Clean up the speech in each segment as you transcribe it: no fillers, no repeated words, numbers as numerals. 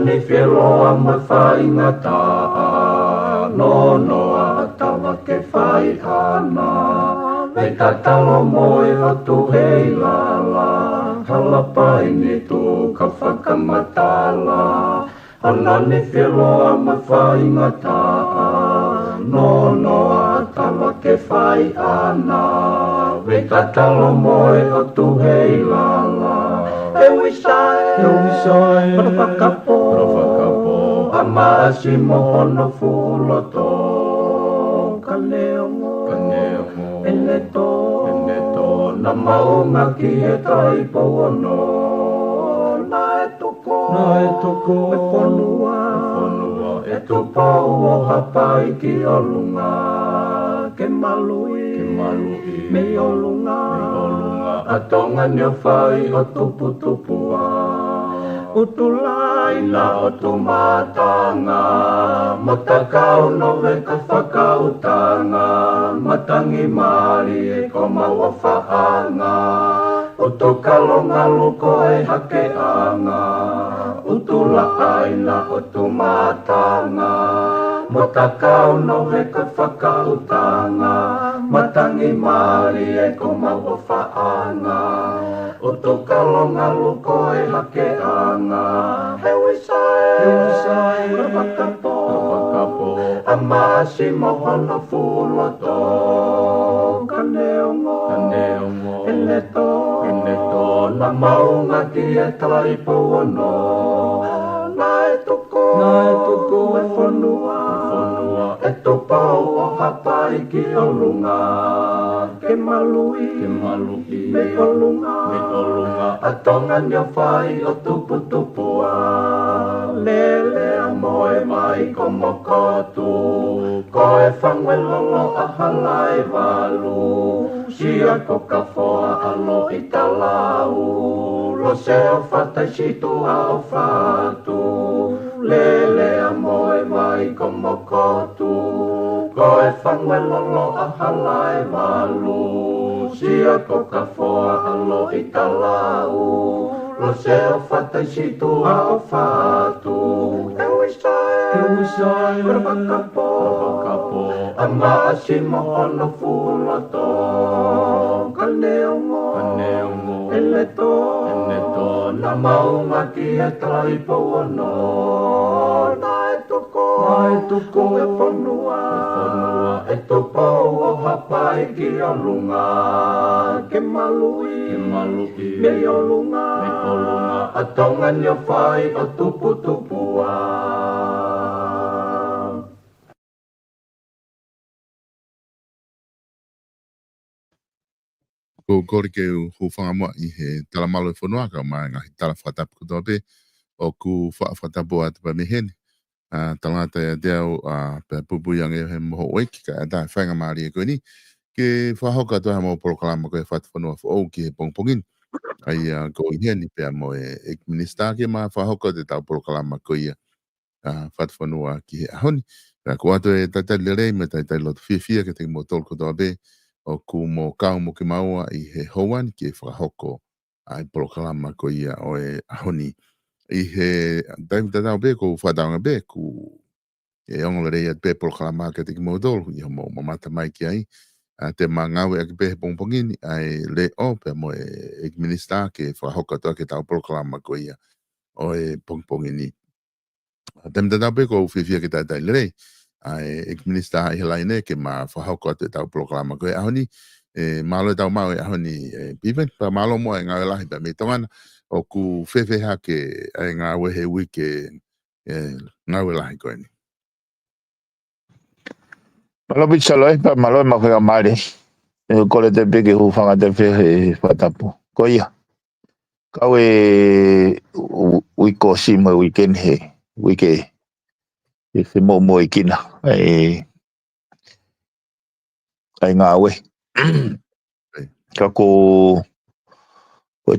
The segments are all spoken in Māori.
Ni whiroa mai whaingata no noa tawa ke whai ana me tatalo moe o tu hei lala halapai ni tu ka whakamatala Ona ni whiroa mai whaingata no noa tawa ke whai ana me tatalo moe o tu hei lala Ewisai, Rovakapo, Amasi mohono fuloto, Kaneongo, Eneto, Namaunga ki e tai pono, Naetoko, e tupo o hapai ki olunga, ke malui, me olunga, atonga nyo whai o tupu-tupua Utulai na o tumatanga Matakau no veka whakautanga Matangi mari e ko maua whaanga Utukalonga luko e hakeanga Utulai na o tumatanga Matakau no veka whakautanga Matangi mari e ko maua whaanga O tō kalonga luko e hakeanga Hewisai, Ravakapo Amasi mohono fuloto Kaneongo, Eneto Na maunga ki e tai pono Naetoko, e whanua E tō pau o hapai ki olunga Ke malui, me olunga Atonga nyo whai o tupu-tupua Lele a moe mai ko mokotu Ko e whangwelolo a halai walu Sia ko ka whoa alo i talau Lo se o whatai situ a o whatu Lele a moe mai ko mokotu Ko e whangwelolo a halai walu Sia ko ka whoa alo i talau Lo se o whatai situ a o whatu Ewisai, Ravakapo Amasi mohono fuloto Kaneongo, Eneto Na maunga ki e tai pono Naetoko, e whanua E tō pau o hapai ki olunga Ke malui, me olunga Atonga nyo whai o tupu-tupua Ko kore ke hu whangamua I he talamalo I whanua ka mai ngahi tala whatapu kutoa pe o ku whatapu atu pa mehene. Talangata e deo pe pupuiang e he moho oiki ka e tae whainga maari e koe ni. Ke whahoka toa mo porokalama koe whatu whanua whao ki he pongpongin. Ai ko I heni pe mo e ek minister ke ma whahoka te tau porokalama koe ia whatu whanua ki he ahoni. Ko ato e tatai lerei me tatai loto fia ke te mo tolko toa pe o ku mo kau mo ke maua I he houan ki e whakahoko ai porokalama ko ia o e ahoni I he tatau be ko whataunga be ku e ongola rei at be porokalama ke te ki mo tolu I mo mamata mai ki ai te mangawe ake be he pongpongini ai le o pe mo e minister ke whahoka toa ke tau porokalama ko ia o e pongpongini tatau be ko whiwhia ke tatai lerei ai ek minister I helaine ke ma whahauko te tau porokalama koe ahoni malo tau mau e ahoni piven pa malo mo e ngā lahi pa me tongana o ku whewheha ke ai ngā wehe wike ngā lahi koe ni Malo bitsaloi pa malo ma koe amare kole te peke hu whanga te whehe whatapu ko ia kau wiko si mo weekend he wike se mo ikina ai ngā we ka ko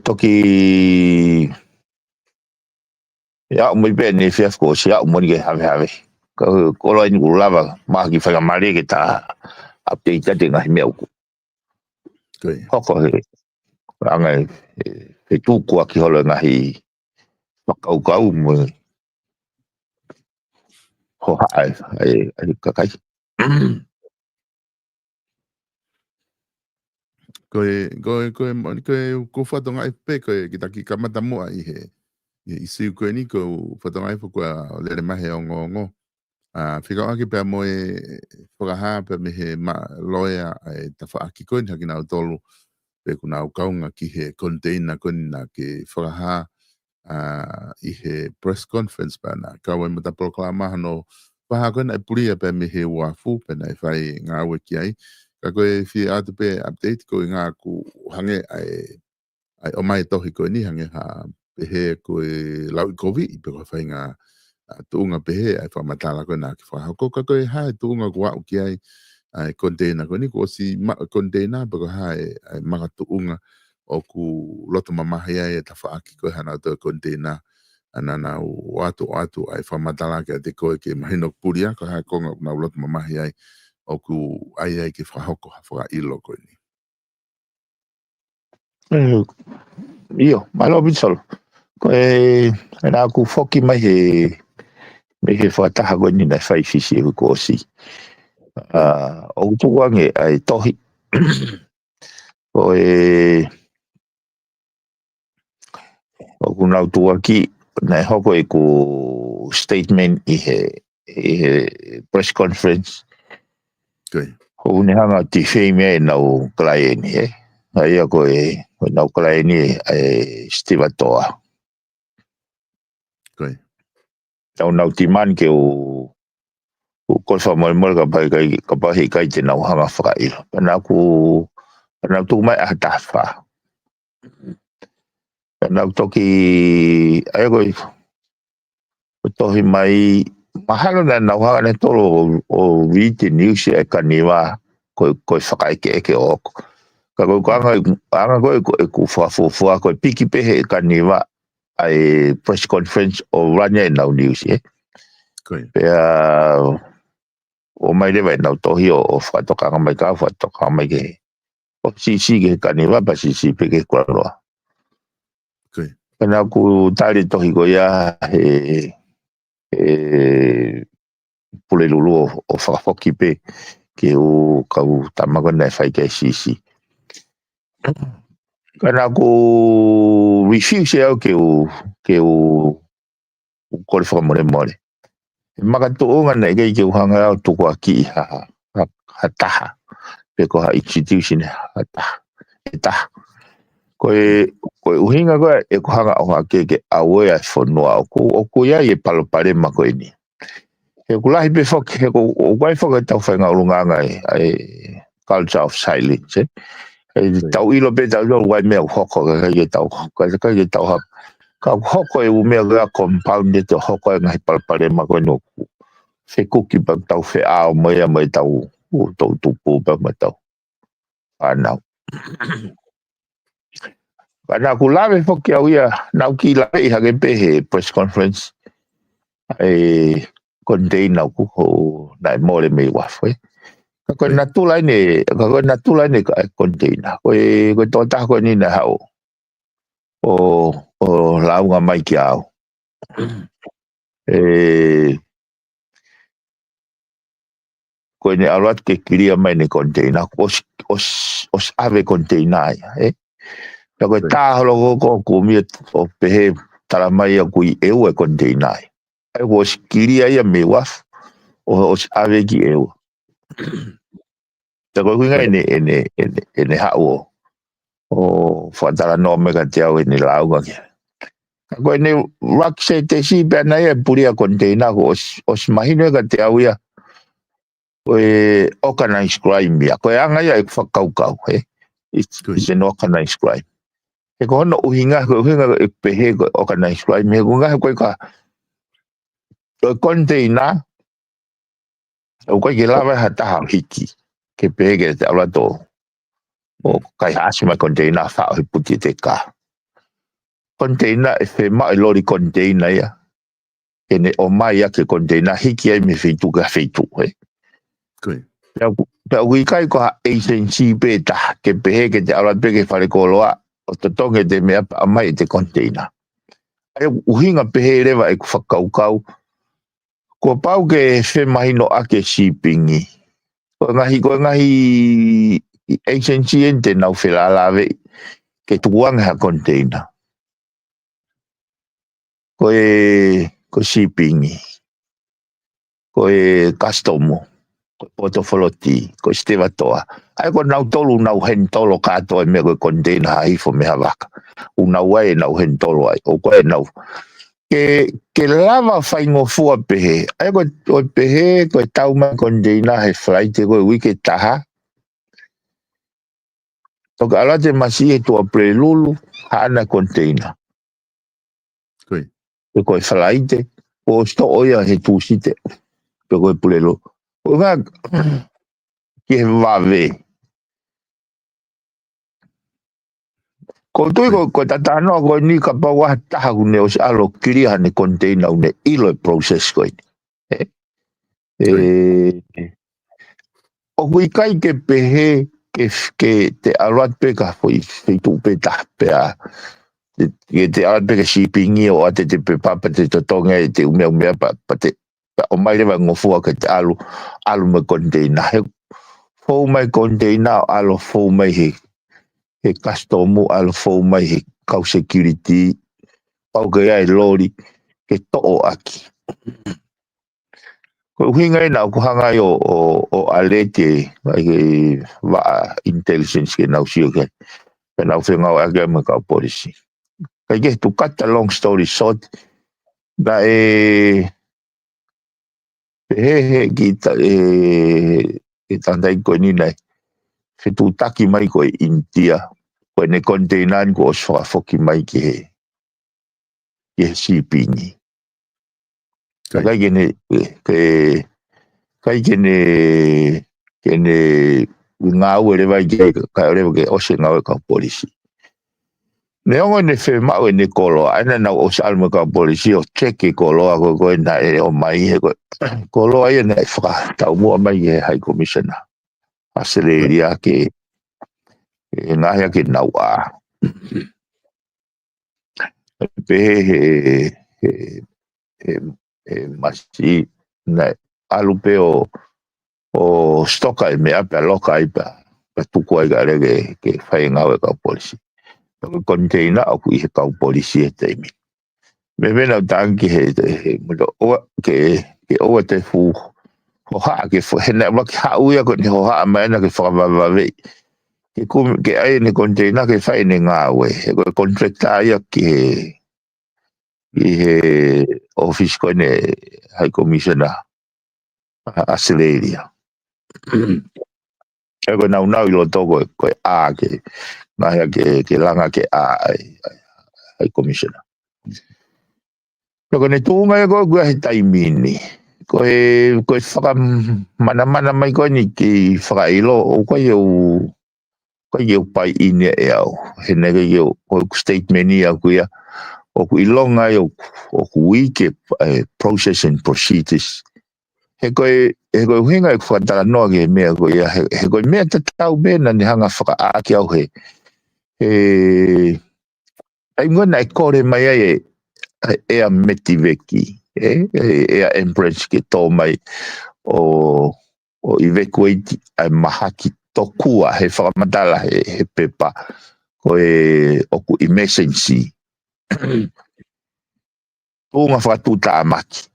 toki ya mo be ne fias ko si ya mo ge have ko lo ni lava ma ki fa mari ke ta update te ngai me ku ko angai tu ko ki holo ngai kau mo ho ai ka kai ko whatonga e pe ki taki kamata mua i he isi koe ni ko whatonga e whakua lere mahe o ngongo whika aki pia mo whakaha pia me he loea e tawha aki koe ni haki nau tolu pe ku nau kaunga ki he container koe ni na ke whakaha i he press conference pa na kaua mata proklama hano paha koe na e puria pia me he wafu pe na e whai ngā ue ki ai ka koe fi atu pe update ko ngā ku hange ai o mai tohi ko ni hange ha pehe ko lau covid pe ko fai ngā tuunga pehe ai fa matala ko na ki fa ko ka koe ha tuunga ko au ki ai container ko ni ko si container pe ko ha ai maka tuunga o ku loto mama ai ta fa ki ko hana to container ana watu ai fa matala ke te ko ke mahino puria ko ha ko na loto mama ai o ku ai ke whahoko hawhaka ilo koe ni. Io, malo bisol. Koe, nā ku whoki mai me he whataha koe ni nai whai fisi e ko si. O tuange ai tohi. Koe, o ku nau tuaki, nai hoko e ku statement i he press conference. Koe. Ko ne hanga ti wheme e nau klai ni e. Ai a koe nau klai ni e Steve Toa. Koe. Nau ti man ke o koe whamoe ka pahi kai te nau hanga whakailo. Nau tu mai a tawha. Nau toki ai koe tohi mai mahalo na nau hanga ne tolo o Viti News e kaniwa koe whakaike eke oko. Ka koe anga koe ku whafufua koe piki pehe e kaniwa ai press conference o Rania e nau news e. Pea o mai lewa e nau tohi o whatokanga mai ka whatokanga mai ke o sisi ke kaniwa pa sisi peke kua roa. Pena ku tari tohi ko ia pule lulu o whakafoki pe ke o kau tamagona e whai kai sisi. Kana ku refuse au ke o kore whakamore. Maka tuunga nei kei ke uhanga au tuku a ki ha taha. Pe ko ha institution ha taha. E taha. Koe uhinga koe e ko hanga o ha ke awe a whanua o ko ia e palopare ma koe ni. He kulahi pe whok, he ko wai whok e tau whainga urunganga e culture of silence. Tau ilo pe tau ilo wai mea hoko ke tau hap. Ka hoko e umea gea compound e te hoko e ngahi palapare ma koe no ku. Whe kuki pa tau whe ao mai tau tupu pa ma tau. Anau. Kana ku lawe whoki au ia, nau ki lawe i hake pe he press conference. E kondei nau ku ho nai more mei wafwe. Ka koe natulai ne ka kondei na. Koe tōtaha koe ni na hao. O launga mai ki au. Koe ne alat ke kiria mai ne container. Os ave container ai. Ka koe tāholo ko mia o pehe taramai a kui eu e container ai. Ai os kiria ia me waf. Os ave ki eu. Ta koe kuinga ene hao o whatara no mega te au ene launga kia. Koe ne rakse te si pia nai e puria container ko os mahino e ka te au ia. Koe organized crime ia. Koe anga ia e whakaukau. It's an organized crime. e ko no uhinga e pehe ko organize flight me ko nga ko ka container o ko ke lava hata hiki ke pehe ke te ala to o kai asima container fa o puti te ka container e fe mai lori container ya ene o mai ya ke container hiki ai me fitu ka fitu he Koi. Pe ui kai ko agency beta ke pehe ke te ala pe ke fare ko loa o te tonge te mea pa mai te container ai uhinga pehe rewa e ku whakaukau ko pau ke fe mahino ake shippingi ko ngahi agency ente nau whelalawe ke tuang ha container ko shippingi ko customo ko portofolo ko steva toa ai ko nau tolu nau hen tolo kato me ko container ai fo me havaka una wai nau hen tolo ai o ko nau ke lava faingo fua pehe ai ko pehe ko tau ma container he flight ko wiki taha to ka ala te masi e to prelulu ana container Koi. ko flight o sto oia he tu site ko prelu o va que va ver ko tu ko tata no ko ni ka pa wa ta ku ne o sa lo kiri ha ne container ne ilo process ko o kui kai ke pehe ke te alat pe ka foi tu pe ta pe a te alat pe ke shipping o ate te pe pa te tonga te ume pa te o mai le va ngofu ka te alu me container fo mai container alo fo mai he customer alo fo mai he kau security pau ke ai lori ke to o aki ko hinga na ko hanga o alete ai va intelligence ke na usio ke na usio aga me ka policy kai ke tu cut a long story short da kita tandai ko ni nai fe tu taki mai ko India ko ne container ko so foki mai ke shipping kai kene nga wele vai ke o se nga ka policy ne ongo ne fe ma ne kolo ana na o sa alma ka policy o check kolo ko na o mai he kolo ai ne fra ta mo mai he high commissioner Australia ke nga ya ke na wa pe masi na alupeo o stoka me apa loka ipa tu ko ai ke fai nga ka policy ko container o ku ka policy te mi me vena tanki he o ke o te fu ho ha ke fo hena ma ha u ya ko ni ho ha ma na ke fa va ve ke ai ni container ke fai ni nga we ko contracta ya ke office ko ne high commissioner Australia ko na ilo togo ko a ke na ya ke langa ke a high commissioner ko ne tu ngai ko tai mini ko fa mana mai ko ni ki fa ilo ko yo pai ine eu hene yo ko statement ya ku ya o ku ilonga yo o ku wiki processing procedures he ko hinga ko tala no ge me ko ya he ko me ta tau be na ni hanga fa a ki au he ai ngona ko re mai e a metiveki e a empress ke to mai o evacuate ai mahaki tokua he fa madala he pepa ko o ku emergency unga fa tu ta maki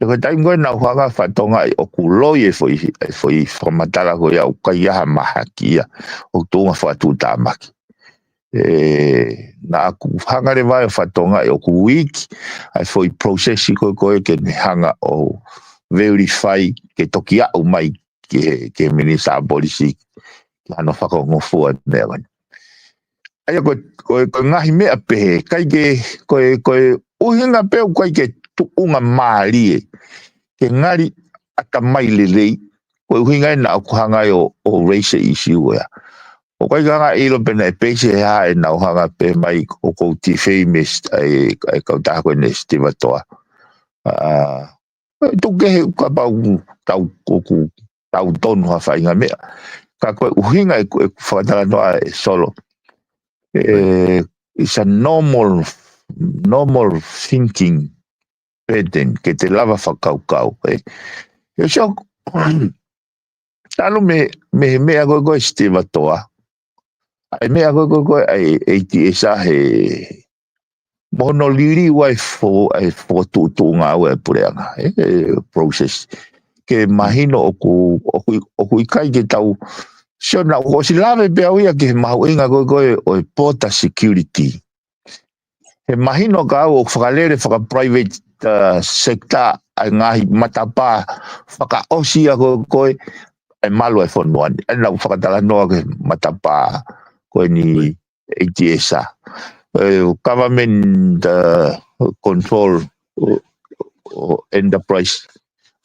ko tai ngona hanga fa tonga o ku loye foi fa madala ko ya ka ya mahaki ya o tunga fa tu ta maki na ku hanga le vai fa tonga o ku week ai foi process ko ke hanga o verify ke tokia o mai ke minister policy ka no fa ko fu nevan ai ko ngahi mea pe kai ke ko uhinga pe ko ke tu unga mali ke ngari ata mai lelei ko uhinga na ku hanga o race issue ya o kai ganga ilo pena pe se ha na hanga pe mai ko ti famous ai ka ta ko ne stivato tu ke ka ba tau ko tau ton ha fa inga me ka ko uhinga ko fa no solo it's a normal thinking pattern que te lava whakaukau. Yo so, talo me ago estiva toa. Ai me ago ai esa he mono liri wai fo tu nga we pureanga process que imagino oku ikai ke tau so na o si lave pe au ia ke mau inga go o pota security. Imagino ka o whakalere private sector ai ngahi matapa whaka osi a go ai malu e whonuan. Ai nau whakatala noa ke matapa koe ni ATSA. Government control enterprise,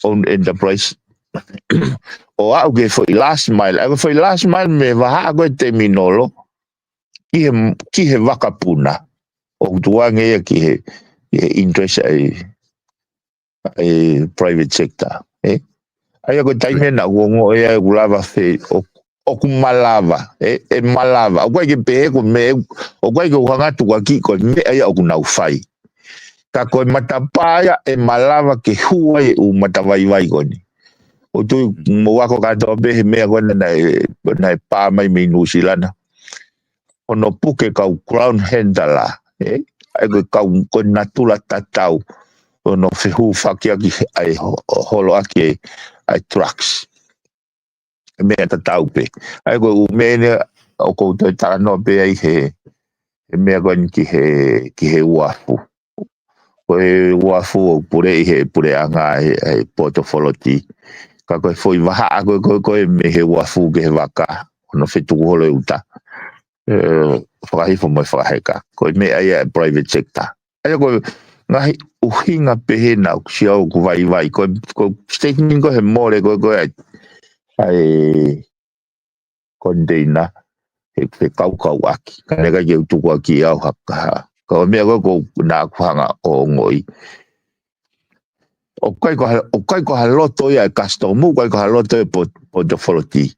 own enterprise. O au ke foi last mile. Ai foi last mile me waha koe te minolo ki he wakapuna. O tuange ia ki he interest ai private sector. Ai koe taime na uongo ia ulava fe o kumalava. Malava. O koe ke pehe ko me o koe ke uhangatu kwa ki koe me ai o kunau fai. Ka koe matapaya malava ke huai u matawaiwai koni. O tu mo wako kato be me kona na pa mai me New Zealand. Ono puke kau crown handler. Ai ko natula tatau. Ono fehu fakia ki ai holo aki ai trucks. Me tatau pe. Ai ko umene o ko te tarano pe ai he me ki he wafu. Koe wafu pure anga ai portfolio ti. Ka koe foi waha koe me he wafu ke he waka ono fetu holo uta whakahifo mai whakaheka koe me ai private sector ai koe ngahi uhinga pehe na sia o ku vai koe statement koe he more koe ai container he kau aki kaneka je utuku aki au haka koe me koe na kuhanga o ngoi o kai ko haloto ia customer kai ko haloto portfolio ti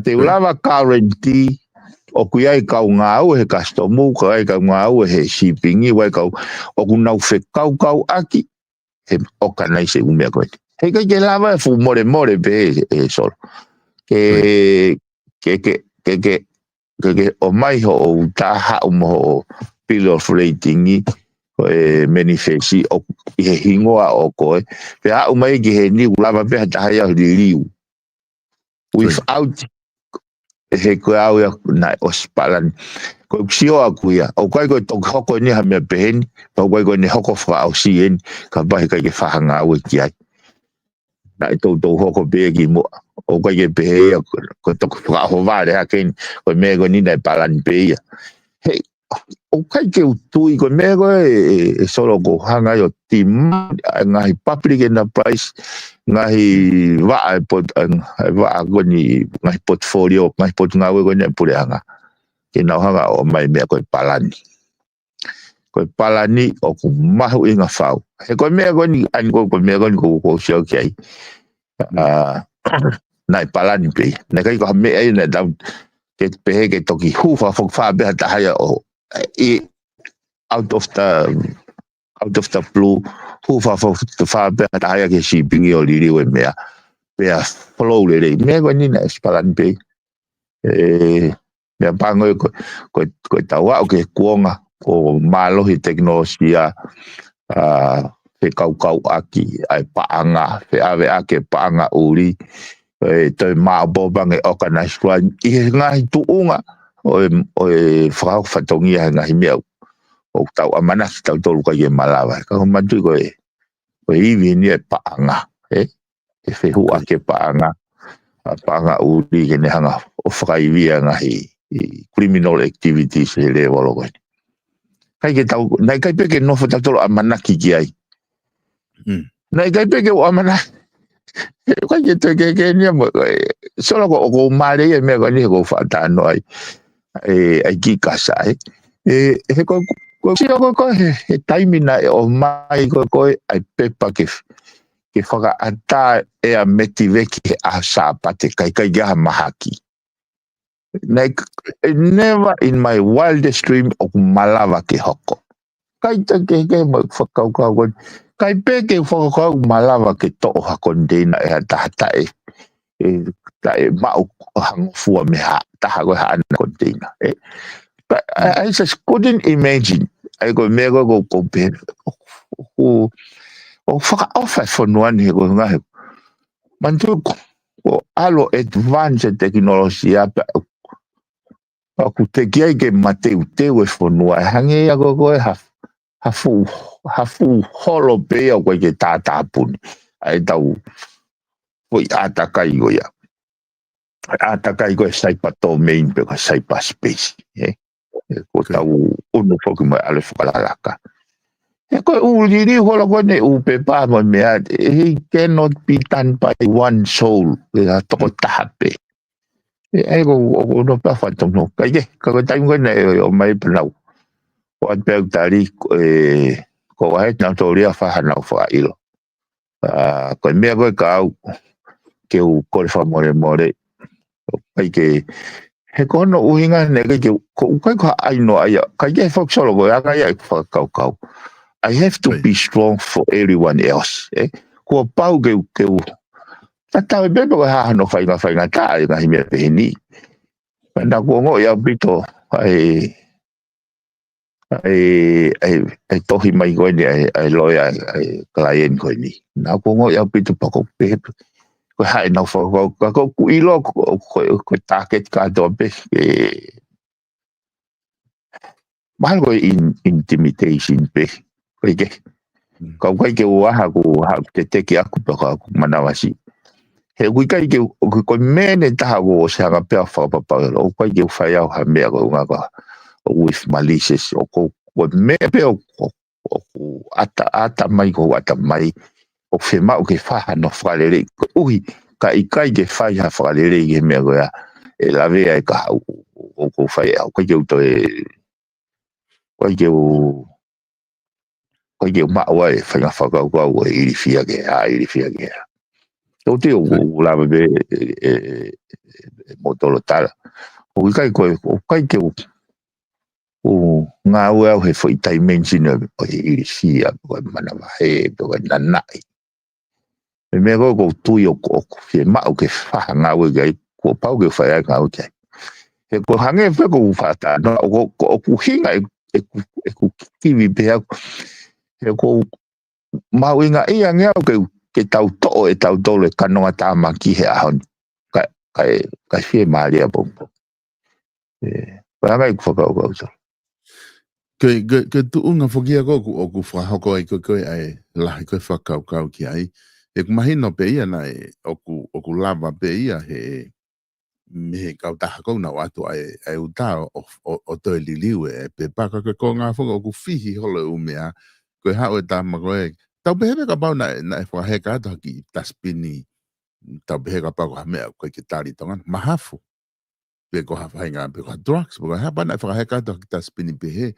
te ulava currency o kuai ka ngau he customer kai ka ngau he shipping i wai ka o kunau fe kau aki he o kanai se umea ko he ke lava fu more be sol ke o mai ho ta ha mo bill of rating manifesti o he hingoa o koe pe a umai ki he ni ulava pe ta ya liu without he koe au ya na ospalan ko sio akuia o koe ko to hoko ni ha me pen o koe ko ni hoko fa au sien ka ba ka ke fa hanga o ki ai na to hoko be ki mo o koe ke pe ko to fa ho va le ha ken ko me ko ni na palan pe ya he o kai ke utui ko me ko solo ko hanga yo tim ngai public enterprise ngai va ko ni ngai portfolio ngai pot ngawe ko ne pure hanga ke na hanga o mai me ko palani o ku mahu inga fau he ko me ko ni an ko me ko sio kai nai palani pe na kai ko me ai na da ke pe ke toki hufa fok fa be ta haya o out of the blue who for the far better I get shipping o lili we me flow le me go ni na spalan pe me pango ko tawa o ke kuonga ko malo hi teknologia pe kau aki ai paanga pe ave ake paanga uri to ma bo bange organize one I ngai tu unga o frau fatongi ngai me o tau amana tau tolu ka ye malawa ka matu ko iwi ni paanga e fe hu ake paanga uri ke ne hanga o frai via ngahi criminal activities he le walo koe. Kai ke tau, nai kai peke no whatatolo amanaki ki ai. Nai kai peke o amanaki. Kai ke tue ke nia mo, solo ko mare e mea koe ni ko whatano ai. Ai ki kasa ai. He ko sio ko he taimina o mai ko ai pepa ke whaka ata e a metiveki a sāpate kai gaha mahaki. Never in my wildest dream o malawa ke hoko. Kai ke mo whakaukau kon. Kai peke whakakau malawa ke to'o hakondena e a tahata e mau hangfua me ha taha koe ha ana kondena. But I just couldn't imagine. I go me go pe o whakaawhai whanuan he ko ngahe. Mantu ko alo advanced teknologia aku te kia ke mateu teu e whanua hange a ko hafu holo pe o ke tata puni ai tau foi atakai go ya atakai go saipa domain pe ko saipa space ko tau unu foku mai ale whakalaka ko uliri holo ko ne upe pa mo mea he cannot be done by one soul e a toko tahape ai ko no pa fa tong no kai ke ko tai ngoi nei o mai plau o pe tari ko ai na to ria fa na fa ilo ko me ko ka ke u ko fa more ai ke he ko no uhinga ne ke ko kai ko ai no ai kai ke fo solo go ya kai fa ka I have to be strong for everyone else ko pau ke tata be ko ha no fa nga ta nga me pe ni na ko ngo ya bito ai tohi mai ko ni ai loya ai client ko ni na ko ngo ya bito pa ko pe ko ha na fo ko ilo ko target ka do be mal ko intimidation pe ko ke wa ha te ki aku pa ko manawasi he kai ke ko mene ta go sa ga pe fa pa o ko ke fa ya ha me go nga with malicious o ko me pe o ata mai ko ata mai o fe ma o ke fa no fa le ui kai ke fa ya fa le ke me go ya e la ve ai ka o ko fa ya ko ke to ko ke ma wa fa nga fa ga go i fia ke o te o la be motolo tala o kai ke o nga o he foi dimension o i fia ko mana he ko nanai me go tu yo ko fe ma o ke fa nga o ga ko pa o ke fa ya nga o ke he ko hange fe ko fa ta no ko hinga e ku kiwi pe he ko ma o nga ia nga o ke tau to e tau dole kanoa ta maki he ahon kai fie maria bombo pa ngai ku fa ko ke tu unga fogia ko o ku fa hoko ai ko ai la ko fa ka ki ai e ku mahino pe ia na o ku lava pe ia he me ka ta ko na watu ai uta o to liliu e pe pa ka ko nga fo ku fihi holo umea ko ha o ta ma ko tau behe ka pau na fa he ka ta ki taspini tau behe ka pau me ko ki tari tonga mahafu pe ko ha fa nga pe ko drugs ko ha pa na fa he ka ta ki taspini behe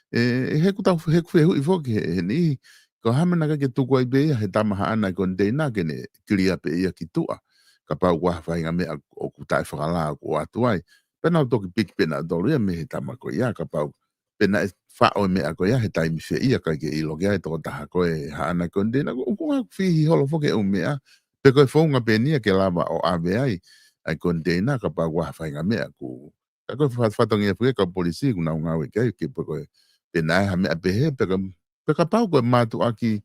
he ku tau he ku i fo ki ni ko ha mana ka ke tu ko be he ta ma ana ko de na ke ne klia pe ia ki tua ka pau wa fa nga me o ku tai fa la ko atu ai pe na to ki pik pe na do me he ta ma ko ia ka pau pe na fa o me ako ya he taimi fe ia ka ke ilo ga to ta ko e ha ana kondena ko fi holo fo ke o me a pe ko fo nga pe ni ke lava o ave ai kondena ka pa wa fa nga me ko ka ko fa to nge pe ka polisi ku na nga we ke pe ko pe na ha me pe he pe ka pa ko ma tu aki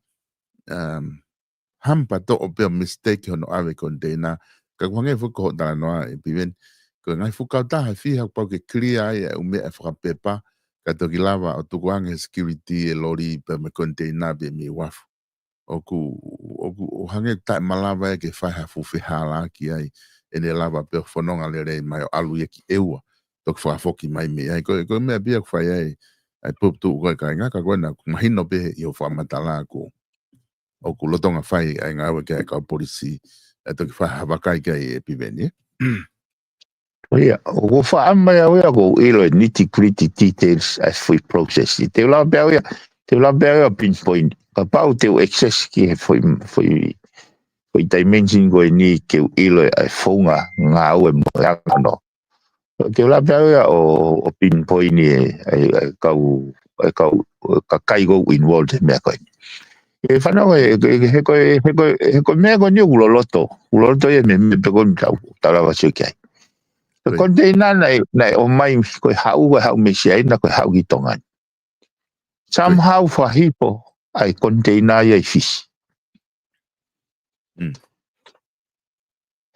hampa to o pe mistake no ave kondena ka ko nge fo ko da no e piven ko ngai fu ka ta ha fi ha pa ke clear ai o me fa pe pa ka toki lava o tuku ange security e lori pe me container be mi wafu. O hange tai malava e ke whai hafu whihala ki ai e ne lava pe whanonga le rei mai o alu e ki eua. tok whaafoki mai me ai koe mea bia kwhai ai pop tu koe kai ngaka koe na mahino pe i o whamatala ko o ku lotonga whai ai ngā awa kia kau polisi e toki whahawakai kai e piveni Ia, o whaama ia wea ko ilo nitty-gritty details as we process. Te ula bea pinpoint. Ka pau te access ki he foi dimension ko ni ke ilo ai fonga ngā ue moanga no. Te ula bea o pinpoint ni ai kau ka kaigo involved mea koe. E whanau he koe mea koe ni uloloto. Uloloto e me peko ni tau siu ki ai. Ko deina nei o mai ko hau me sei na ko hau ki tonga. Somehow for hipo ai container ia fish.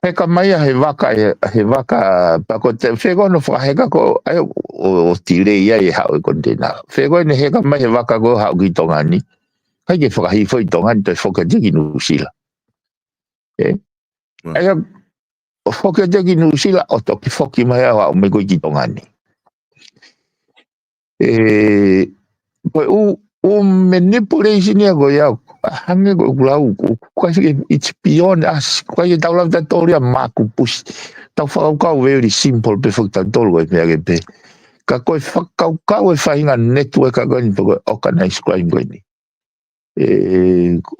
Heka mai he vaka pa ko te fego no fa heka ko ai o tire ia e hau container. Fego ne heka mai he vaka ko hau ki tonga ni. Kai ke fa hipo i tonga te foka tiki no sila. Ai o foke te ki nusila o toki foki mai awa o me koi ki tongani. O manipulation ia ko ia hange ko kulau kasi it's beyond us kasi tau lau tatoria maku push tau whakau very simple pe whakatolo e mea ke pe ka koe whakau e whainga network a koe ni poko organized crime koe ni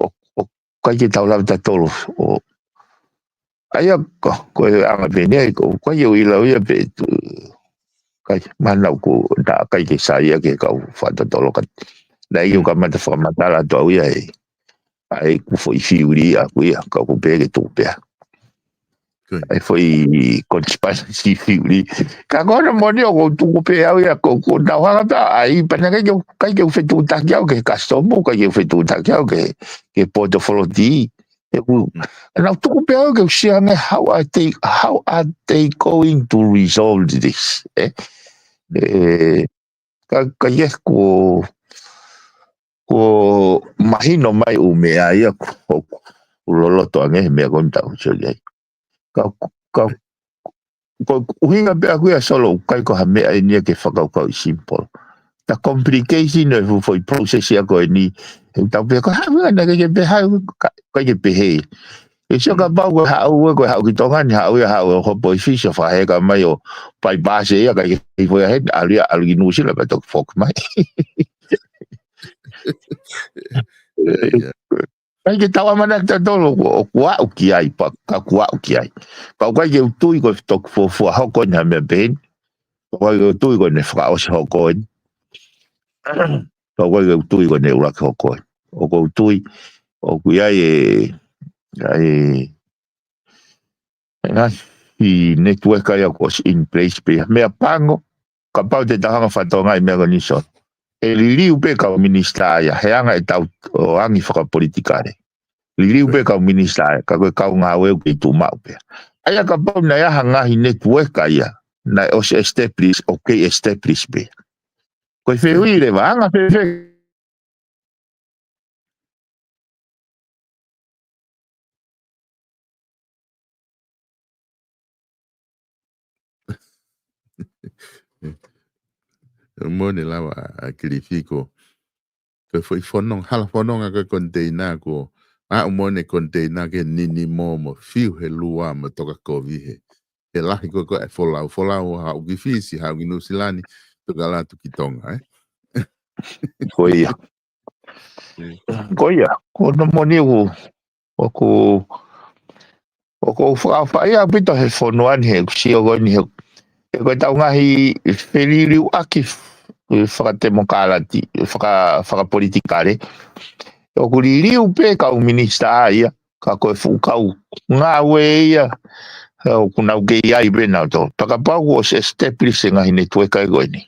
o kasi tau lau tatolo o Aya ko anga bene ko yo ila ya pe kai mana ko da kai ke saya ke kau fata tolo kan dai yo ka mata forma tala to ya ai ku foi fiuri a ku ya ka ku pe ke tu pe ai foi conspiracy fiuri ka gona monio ko tu ku pe ya ko da wa ta ai pana ke yo kai ke fe tu ta ke customer ka ke fe tu ta ke portfolio di and I'm talking about how are they going to resolve this? Kaya ko mahino mai umea ia ko loloto ange me conta so ya. Ka uhinga be aku ya solo kai ko hame ai ni ke whakau kau simple. The complication of for process ya ko ni tau pe ko ha na ke be ha ka ke be he e so ka ba ko ha ki tonga ni ha ho po fisha fa he ka mai o pai base ya ka ke foi he ali no sila ba tok fok mai ai ke tawa mana ta tolo ko kwa o ki ai pa ka kwa o ki ai pa ko ke tu ko tok fo ha ko na me ben ko tu ko ne fra o ho ko pa ko tu ko ne ura ko o ko tu o ku ai i network ai was in place pe me pango ka pau te tanga fatonga i mea ni so e liliu pe ka ministra ya heanga e tau o angi whaka politikare liliu pe ka ministra ka koe kau ngā weu ki tu mau pe aia ka pau na ia hanga i network ai na os establish establish pe koe whewhi le wanga pe Mone lawa a kilifiko ke foi fonong hala fonong a container ko a mone container ke nini mo fiu he lua mo toka kovi he lahi ko e folau ha u gifisi ha u silani to gala tu kitonga koia ko no moni o ko fa ia pito he fonoan he si o ni he ko tau ngahi feliriu akif whakatemokalati, whakapolitikare. O kuririu pe ka o minista ia, ka koe whukau ngā we ia, o kunau ke ia i bena to. Pakapau o se establish ngahi ne tue kai koe ni.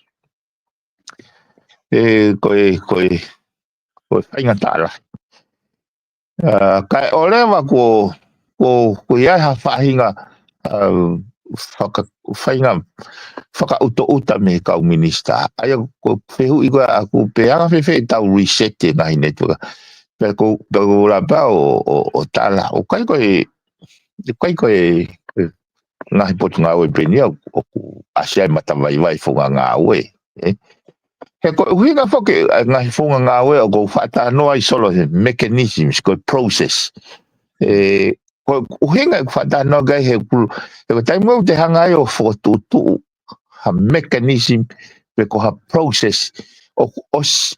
Koe whainga tāra. Kai olewa ko ia ha whahinga whakauta me kau minista. Aia ko whehu i koe aku peanga whewhe tau reset e ngahi netua. Pea ko rapa o tala. O kai koe ngahi potu ngā oe penia o ku asiai matawai funga ngā oe. He ko uhinga foke ngahi funga ngā oe o ko whata noa I solo he mechanisms, ko process. Ko uhinga whata noa gai he ko taimau te hanga o whotutu ha mechanism pe ko ha process os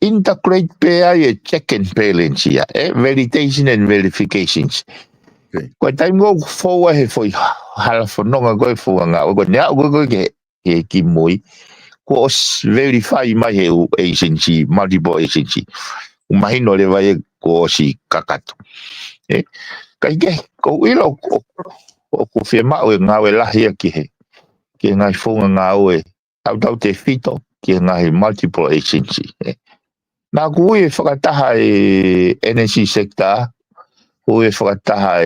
integrate pe ai check and balance ia, validation and verifications. Ko taimau fōa he foi hala whanonga koe funga ngā oe, ko nea koe ke ki moi, ko os verify mai he agency, multiple agency. Umahino le vai ko si kakatu. Kai ke, ko ilo o ku whia o ngā oe lahi ki he. Ke ngai funga ngā oe, tau te fito, ke ngai multiple agency. Nā ku ui whakataha energy sector, ui whakataha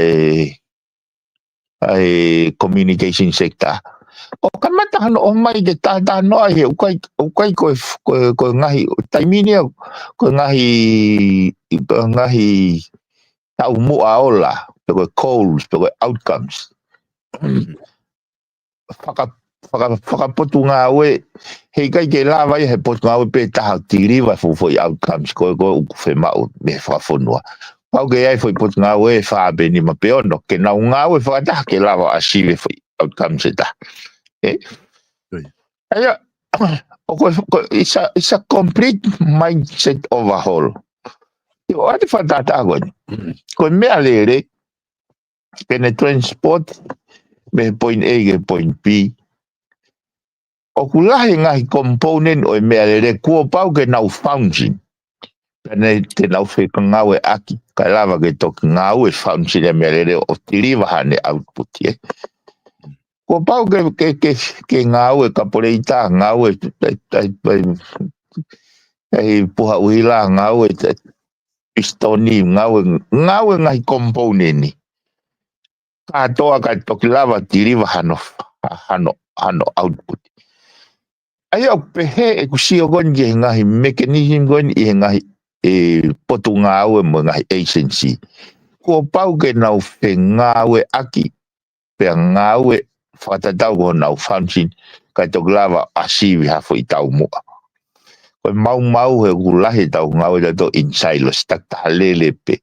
communication sector. O kamata hano o mai te tātā noa he ukai ko ngahi taimini ko ngahi tau mua ola ko goals ko outcomes whakapotu ngā oe hei kai ke la vai he potu ngā oe pe taha tiri wa fufoi outcomes ko uku whemau me whawhonua pau ke ai foi potu ngā oe whaabeni ma peono ke nau ngā oe whakataha ke la wa asive foi outcomes e ta Aya, it's a complete mindset overhaul. O ate whatata agoni. Ko mea lere, kene transport, me point A ke point B. O kulahi ngahi component o mea lere, kua pau ke nau function. Pene te nau whika ngawe aki, kai lava ke toki ngawe function e mea lere, o tiriwa hane output, Ko pau ke ngāue ka poreita, ngāue puha uhila, ngāue pistoni, ngāue ngahi komponeni. Ka toa ka toki lava tiriwa hano output. Ai au pehe kusio goni ke ngahi mechanism goni I ngahi potu ngāue mo ngahi agency. Ko pau ke nau whe ngāue aki, pe ngāue whatatau ko nau function kai tō lava asiwi hafo I tau mua. Koe mau he kulahi tau ngau e tō insilos, tak tahalele pe.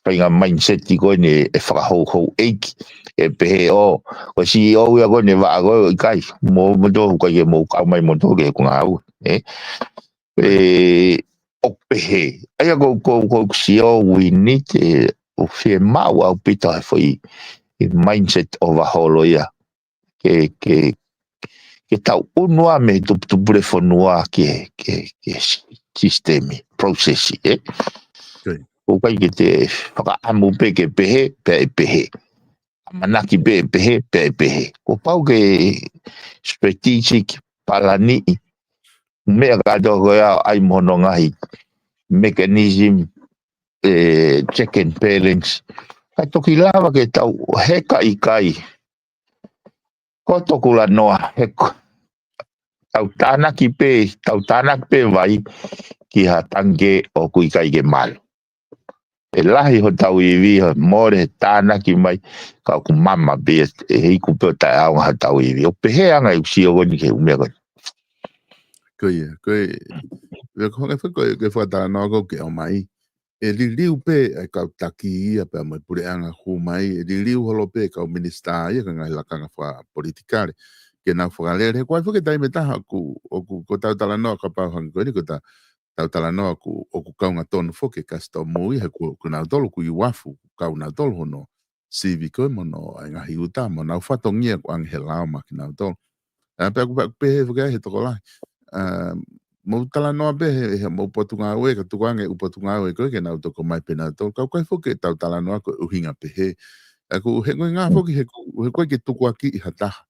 Painga mindset I koe ne whakahou eiki. E pehe o, ko CEO ia koe ne waa koe I kai. Mō tō kai e mō kau mai mō tō ke kunga au. O pehe. Aia ko CEO we need o whie mau au pita hafo I mindset overhaul ia ke tau unua me tupure fonua ke sistemi processi o kai ke te whakaamu pe ke pehe amanaki pehe ko pau ke strategic palani mea kato koea ai mono ngahi mechanism check and balance Kai toki lava ke tau heka I kai. Ko toku la noa heko. Tau tānaki pe vai ki ha tange o kui kai ke malu. E lahi ho tau iwi ho more tānaki mai ka ku mama be hei ku pe tai au ha tau iwi. O pehe anga I usi o goni ke umea goni. Koe, ke whakatara noa ko ke o mai. E liu pe e kau taki ia pe mai pure anga hu mai e liu holo pe kau minister ia ka ngai lakanga wha politikare ke nau whakalere koe whuke taime taha ko tau tala noa ka pau hangi koe ni ko tau tala noa o ku kaunga tonu whuke kasto mui he ku nau tolu ku iwafu kau nau tolu hono sivi koe mono ai ngahi uta mo nau whatongia ku angi he lao ma ki nau tolu pe aku pe he whuke he toko lai mo tala noa be he mo potu ngā oe ka tukuange u potu ngā oe koe ke nau toko mai pena tō kau kai whoke tau tala noa koe uhinga pe he he ngoi ngā whoki he koe ke tuku aki I hataha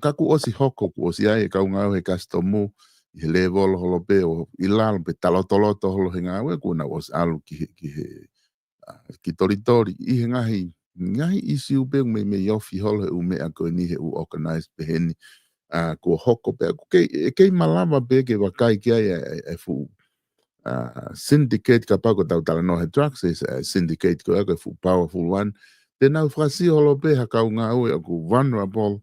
kaku osi hoko ku osi ai kau ngā oe kastomu I he level holo pe o I lalo pe talotoloto holo he ngā oe ku nau osi alu ki toritori I he ngahi isi upe me yofi holo he ume a koe ni he u organize pe heni ko hoko pe ke malama pe ke wakai ki ai fu syndicate ka pa ko tau tala no he drugs is syndicate ko fu powerful one Tēnau whakasi holo pe haka unga ue o ku vulnerable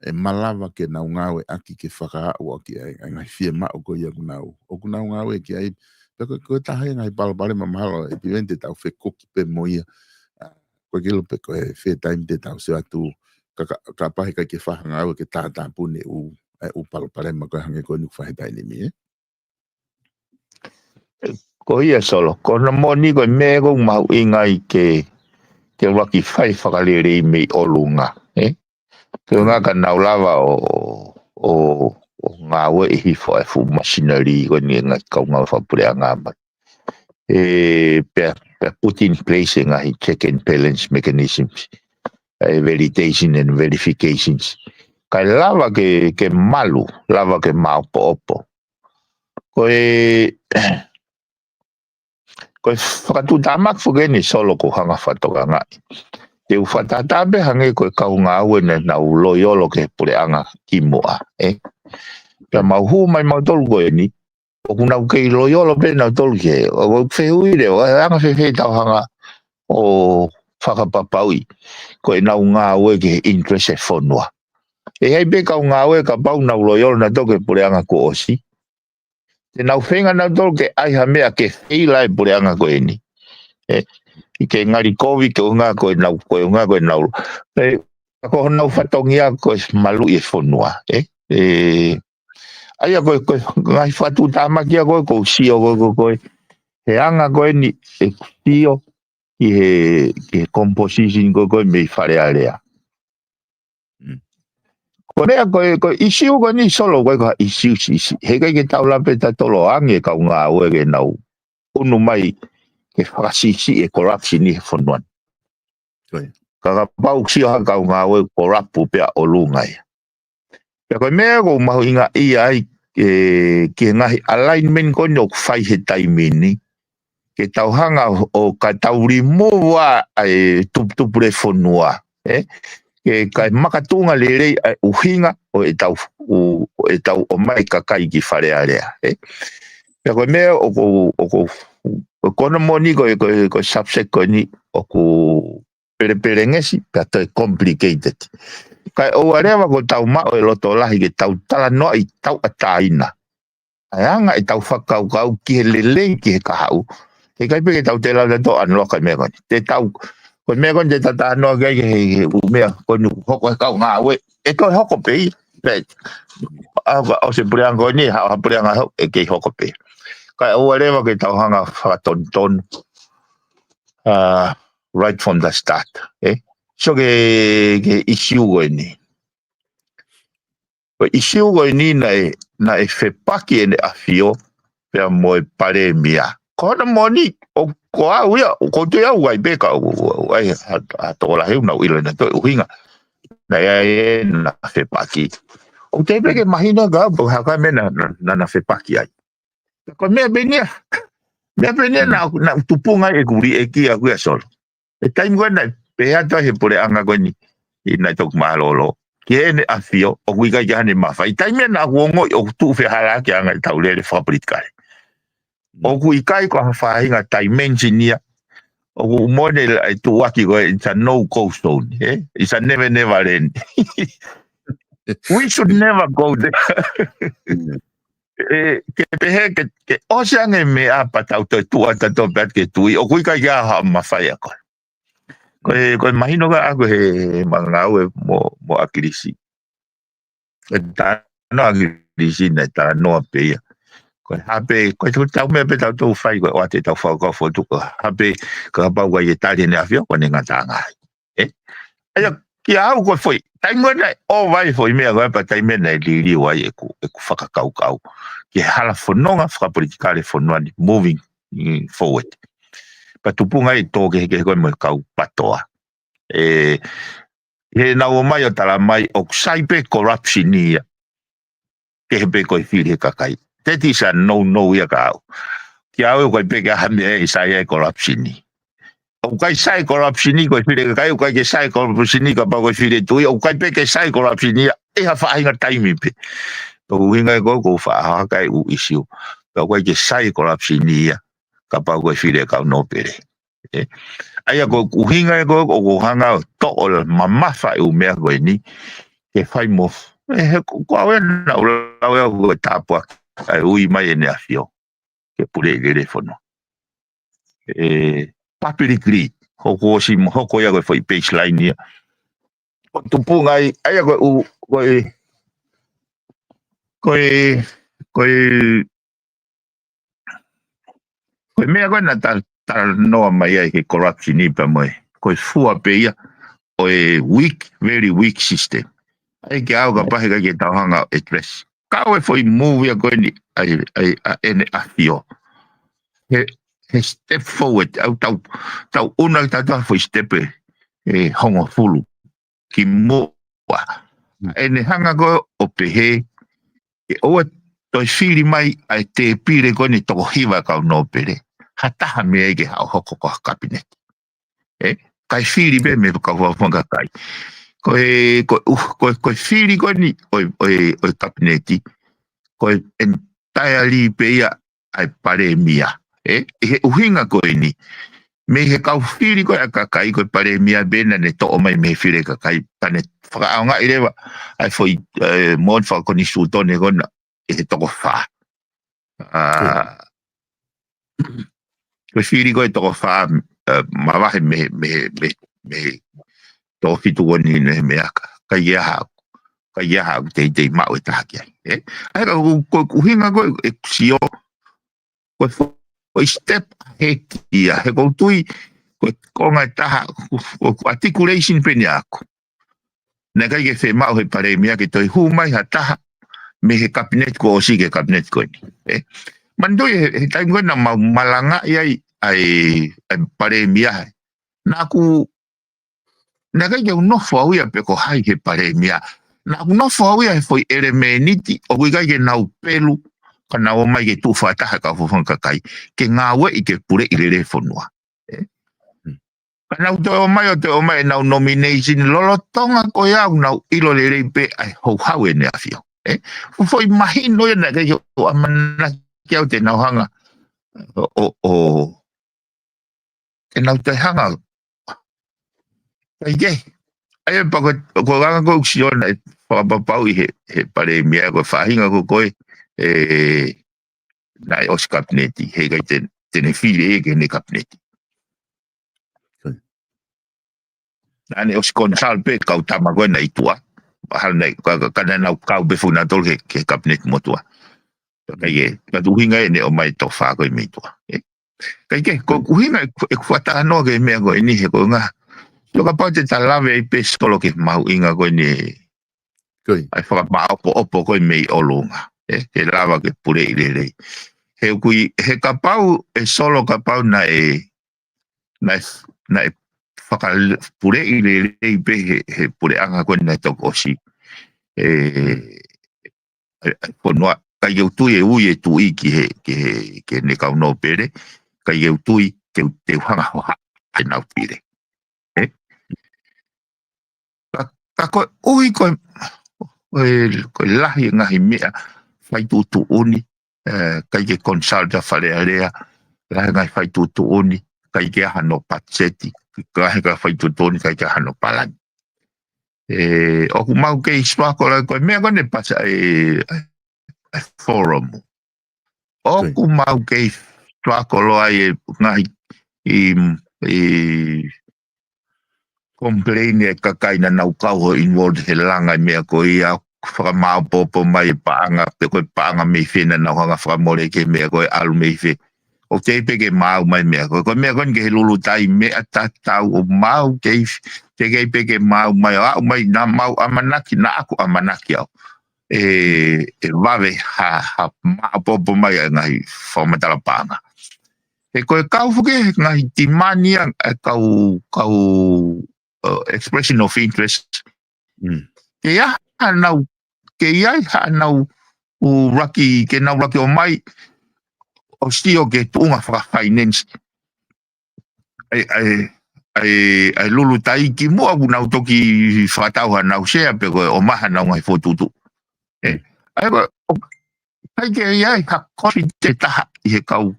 e malawa ke na unga ue aki ke whakaau aki ai ngai fia mao ko ia kunau. O kunau unga ue ki ai, peko koe tahe ngai palapale mamahalo e piwente tau whe koki pe moia. Koe kilo peko e whe taimi te tau se atu ka pahe kai ke whahanga ue ke tātā pune u palapale ma koe hange koe nuk whahe taini mi Ko ia solo, ko na moni ko me ko mau ingai ke waki whai whakalere me o lunga. Ke ngā ka naulawa o ngā ue e hifo e fu machinery ko ni ngai kaunga whapure a ngā mai. Pea put in place ngā hi check and balance mechanisms, validation and verifications. Kai lava ke malu, lava ke maupo opo. Koe whakatutamak whugeni solo ko hanga whatoka ngai. Te uwhatatabe hange koe kaunga aue na uloiolo ke pure anga ki moa. Pea mauhu mai mautolu koe ni, o kuna kei loiolo pe na tolu ke, o wheuire, o anga whewhe tau hanga o whakapapaui, koe na unga aue ke interest e whonua. E hei pe kaunga aue ka pau na uloiolo na toke pure anga ko osi. Te nau whenga na tolu ke aiha mea ke whila e pure anga koe ni. I ke ngari kovi ke unga koe nau nau. Ako nau whatongia koe malu e whonua. Aia koe ngai whatu tāmakia koe sio koe. He anga koe ni e sio ki he composition koe mei whare area. Korea koe isiu koe ni solo koe koe isiu. He kai ke taulape ta tolo ange kau ngā ue ke nau. Unu mai ke whakasisi e corruption ni he whonuan. Kaka pau sio ha kau ngā ue corrupt pia o lungai. Pea koe mea ko mahu inga ia ai ke ngahi alignment koe ni o whai he taimini. Ke tauhanga o ka tauri mua ai tupure whonua. Ke kai makatunga lerei ai uhinga o e tau o mai kakai ki whare area. Pea koe mea o kono moni koe subject koe ni o ku pere ngesi, pea toi complicated. Kai o arewa ko tau mao e loto lahi ke tau tala noa i tau ataina. Ai anga i tau whakau ki he lelei ki he kahau. He kai peke tau te lau to anloa kai mea koni. Te tau, koe mea koni te tata anoa kai he umea koni hoko he kau ngā ue. E koe hoko pei. O se pureanga koni, ha pureanga hau e kei hoko pei. Kai o arewa ke tau hanga whakatonton. Right from the start. So ke isiu koe ni. Koe isiu koe ni na e whepaki ene awhio pia moe pare mia. Kona moni o ko au ia, ko te au ai beka ai hatola heu na uila na toi uhinga. Na e na whepaki. O te peke mahina ka po haka me na whepaki ai. Ko mea benia. Mea benia na tupunga e kuri e ki a kuia solo. E taimi koe na pea toa he pure anga koe ni i nai toku mahalolo. Ki ene a fio o kuika ki hane mawhai. Taimi na kuongo o tu whihala ki anga i taulele whapolitikare. O kuikai ko hawhahinga dimensionia. O ku mone ai tuwaki koe it's a no-go zone. It's a never end. We should never go there. Ke pehe ke oseange me apa tau toi tua tato peat ke tui. O kuikai ki aha mawhai a koe. Koe mahino ka ako he mangau e mo akirisi. E tāno akirisi na tānoa peia. Koe hape, koe tau mea pe tau tau whai koe oate tau whakau whotuka. Hape ka pau kai e tāre ne awhio kone ngā tāngai. Aia ki au koe whoi. Taimua nei o vai whoi mea koe pa taimua nei liri wai e ku whakakau. Ki hala whanonga whakapolitikare whanuani moving forward. Pa tupunga i tōke heke koe mo kau patoa. He nau o mai o tala mai o saipe corruption ia. Ke he pe koe whiri he kakai. That is a no ia ka au. Ki au koe pe ke hame e sai e corruption ni. O kai sai corruption ni koe whiri kakai. O kai ke sai corruption ni ka pa koe whiri tui. O kai pe ke sai corruption ni e ha whahinga taimi pe. O hinga e koe whaha kai u isiu. O kai ke sai corruption ni ia. Ka pa koe whiri kau no pere. Ai ko uhinga ko hanga to o mama fa u me ko ni ke fai mo ko awe na ula ko tapua ai ui mai ne afio ke pure le telefono papiri gri ko si mo ko ya ko foi baseline ni o tupunga ai ko ko mea koe na ta noa mai ai ke corruption ni pa mai. Koe fua pe ia o very weak system. Ai ke au ka pahe ka ke tauhanga address. Ka oe foi move ia koe ni ai ene afio. He step forward au tau una ta ta foi step hongo fulu. Ki moa. Ene hanga koe o pehe e oa toi whiri mai ai te pire koe ni toko hiwa kau no pere. Hataha me ke hau hoko ko kabinet. Kai whiri be me ka whanga kai. Koe whiri koe ni oi kabineti. Koe entirely pe ia ai pare mia. He uhinga koe ni. Me he kau whiri koe a kakai koe pare mia bena ne to'o mai me whiri kakai. Tane whakaonga i rewa. Ai foi mon whakoni sultone kona. He toko wha. Koe whiri koe toko wha mawahe me tō whitu wani ne me aka. Kai ia hau te mao e taha ki ai. Ai ka koe kuhinga koe e sio koe step he kia. He kou tui koe konga e taha articulation pe ni ako. Nā kai ke whe mao he pare mea ke toi hu mai ha taha me he kabinet ko o si ke kabinet koe ni. Mandoi he taim koe na malanga iai ai pare mea. Nā ku nā kai ke unofo au ia pe ko hai he pare mea. Nā unofo au ia he foi ere me niti o kui kai ke nau pelu ka nau mai ke tu whataha ka whawhanga kai. Ke ngā we i ke pure i rere whanua. Ka nau te o mai nau nomination lolotonga ko iau nau ilo rere pe ai hou hau e ne awhio. Foi mahi noia nā kai o amana kia te nau hanga ke nau te hanga kai ke ai pa ko ganga ko uksiona whakapapau i he pare mea ko whahinga ko koe nai os kabineti he kai tene whire e ke ne kabineti nane os konsal pe kau tama koe na itua hal nei kana nau kau befu na tol ke kabineti motua kai ka tuhinga e ne o mai to wha koe me itua kai ke ko kuhinga e kuata no ke mea koe ni he ko ngā Loka pau te talawe i pe skolo ke mau inga koe ni ai whakapaa opo koe mei olunga. Ke lawa ke pure i rerei. He kapau e solo kapau na e whakapure i rerei pe he pure anga koe na toko osi. Konua, kai eu tui e ui e tui ke ne kau no pere. Kai eu tui te uhanga hoa ai nau pire. Ka koe ui koe lahi ngahi mea whai tutu uni kai ke consulta whare area lahi ngai whai tutu uni kai ke hano patseti kai ke whai tutu uni kai ke hano palani oku mau ke iswako lai koe mea kone pasa forum oku mau ke iswako loa ngahi complain e kakai na nau kau ho involved he langa mea ko ia whakamao popo mai paanga pe koe paanga mei whina nau hanga whakamore ke mea koe alu mei whi o te peke mau mai mea koe mea koe ke he lulu tai mea tatau o mau te kei peke mau mai au mai na mau amanaki na aku amanaki au wawe ha maa popo mai ngahi whamatala paanga e koe kau fuke ngahi timania kau expression of interest. Ke ia hanau raki ke nau raki o mai o stio ke tuunga whaka finance. Ai lulu tai ki mua nau toki whakatau hanau share pe koe o maha nau ngai whotutu. Ai koe kai ke ia ha kofi te taha i he kau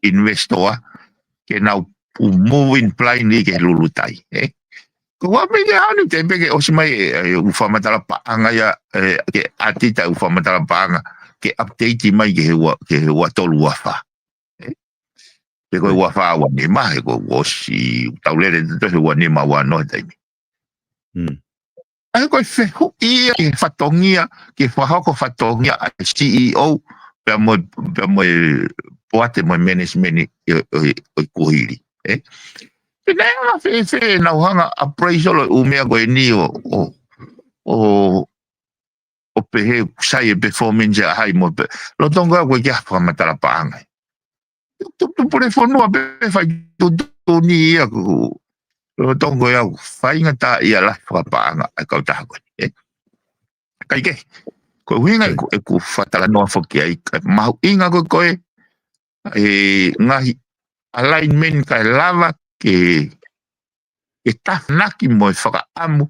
investor ke nau moving plane ni ke lulutai ko wa me ya ni te be ke o mai u fa matala pa anga ya ke atita u fa matala pa anga ke update mai ke wa tolu wa fa pe ko wa fa wa ni mai ko wo si taulere to wa ni ma wa no dai ai ko fe hu ia ke fatongia ke fa ho ko fatongia CEO pe mo poate mo management o kuhiri Pinaya fe na hanga appraisal o mea go ni o pehe sai performance hai mo lo tonga go ya fa matala paanga tu pure fono be fa tu ni ya lo tonga ya fa ingata ya la fa paanga ka ta go kai ke ko winga ku fatala no fo ke ma inga go ko ngahi alignment ka lava ke naki mo whakaamu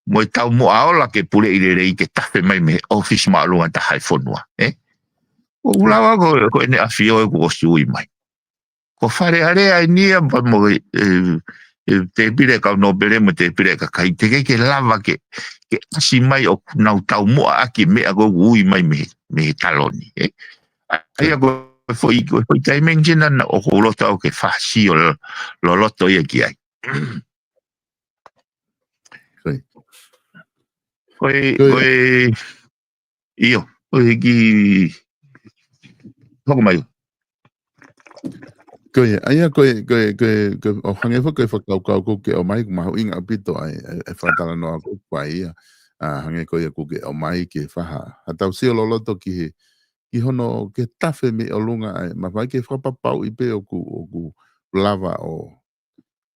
mo tau mo aola ke pule i rei ke tafe mai me office maalunga ta hai whonua o ulawa ko ene awhio e ko sui mai ko whare area i nia pa mo te pire ka no bere mo te pire ka kai te ke lava ke asi mai o nau tau mo aki me ago ui mai me taloni ai ago foi tai mengina na o lo tau ke fasio lo loto ia ki ai Koe io ki hoko mai koe aia koe o hange fo koe whakau ko ke o mai mahu inga apito ai whatala noa ko pai hange koe ko ke o mai ke whaha hatau sio loloto ki hono ke tafe me o lunga ai ma vai ke whapapau i pe o ku lava o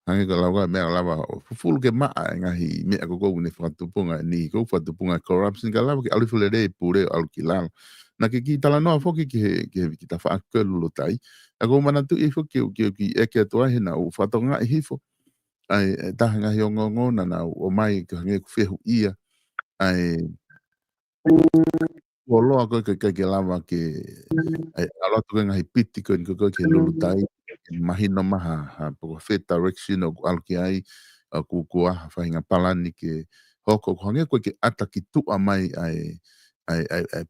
hange ka lawa me lava o fulu ke maa ngahi me ako ko ne whatupunga ni ko whatupunga corruption ka lava ke alifule re pure alkilal na ke ki tala noa foki ke ta whaakelu lo tai ako mana tu i foki ki eke toa he na u whatonga i hifo ai taha ngahi o ngongo na o mai ka hange ku whehu ia ai o loa koe ke lava ke ai alotu ke ngahi piti koe ke lulutai mahino maha poko fair direction o alki ai ku whahinga palani ke hoko hange koe ke ata ki tua mai ai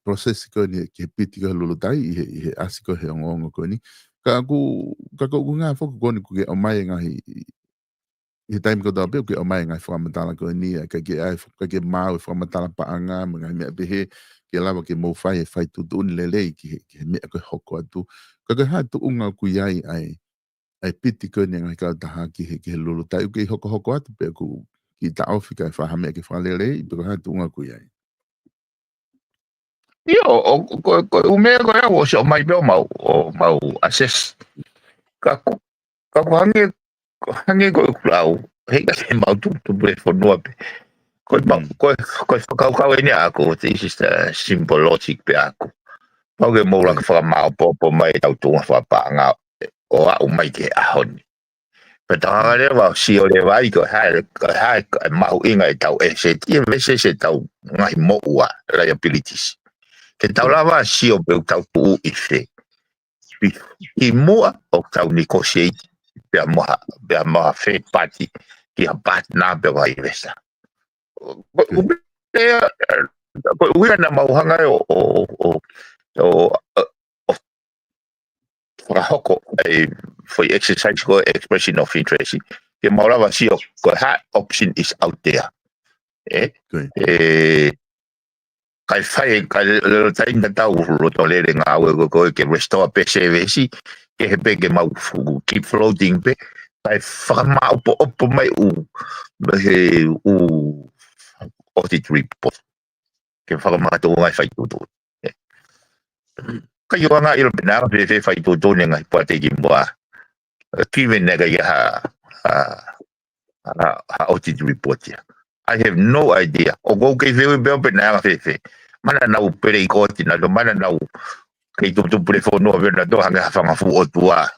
process koe ni ke piti koe lulutai i he asi koe he ongo koe ni ka ku ngā whoko koe ni ke o mai ngahi he taimi ko taupeo ke o mai ngai whakamatala koe ni ke mau whakamatala paanga ngai mea pehe ke lawa ke mou whai e whai tutuni lelei ke mea koe hoko atu ka hai tu unga ku iai ai piti koe ni ngai kau taha ki he lulu tai ke hoko atu pe ku ki ta ofi ka whahamea ke whalelei pe ka hai tu unga ku iai ko umea ko ya wo so mai be mau assess ka hange ko klau he ka mau tu bre for no pe ko kau ini aku this is the simple logic pe aku pau ke mo la ka mau po mai tau tu fa pa nga o a mai ke ahon pe ta le wa si o le vai ko hai mau inga tau se ti se tau ngai mo wa liabilities ke tau lava si o pe tau pu i fe i mua o tau negotiate pe moha fe party ki a partner pe wa investa ko uia na mauhanga o hoko for exercise ko expression of interest ke maulava si o ko ha option is out there kai fai kai lo tai na tau lo tolere nga ko ke restore PCVC ke he ke mau keep floating pe kai fama opo mai u audit report ke fama to ngai fai tu kai yo nga il bena pe fai tu nga pa te gimba kiven nga ya audit report ya I have no idea. O go ke veo beo pe na fe. Mana na u pere ko tina do mana na u ke tu telefono ve na do hanga fa fu o tua.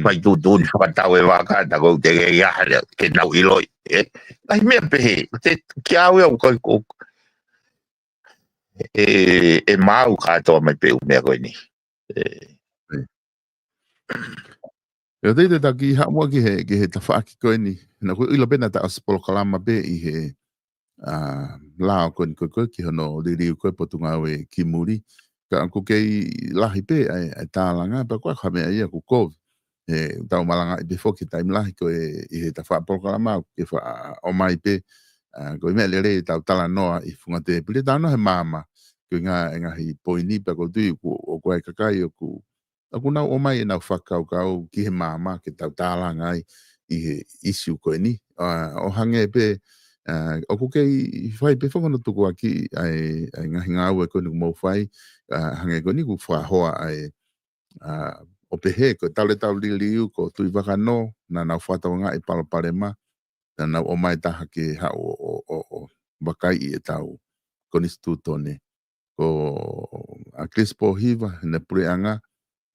Pai tu fa ta we va ka ta go te ya ke na u ilo. Ai me pe te kia we o ko mau ka to me pe u me go ni. Eu dei te taki ha mo ki he ta whaaki koe ni. Na koe ila bena ta asipolo kalama be I he lao koe ni koe ki hono ririu koe potunga we ki muri. Ka anko kei lahi pe ai tālanga pa koe kame ai aku kovi. E tau malanga I before ki taim lahi koe I he ta whaapolo kalama ke wha o mai pe. Koe mea lere tau tala noa I funga te pili tau no he mama. Koe ngā hi poini pa ko tui o koe kakai o ku. Aku nau o mai nau whakau kau ki he mama ke tau tāla ngai I he issue koe ni. O hange pe, o ku kei whai pe whakano tuku aki ai ngahi ngāu e koe nuku mau whai, hange koe ni ku whahoa ai o pehe koe tau le tau li liu ko tui wakano na nau whatau ngai palapare ma, na nau o mai taha ke ha o wakai I e tau konistutone. Ko a Crispo hiva, na pure anga,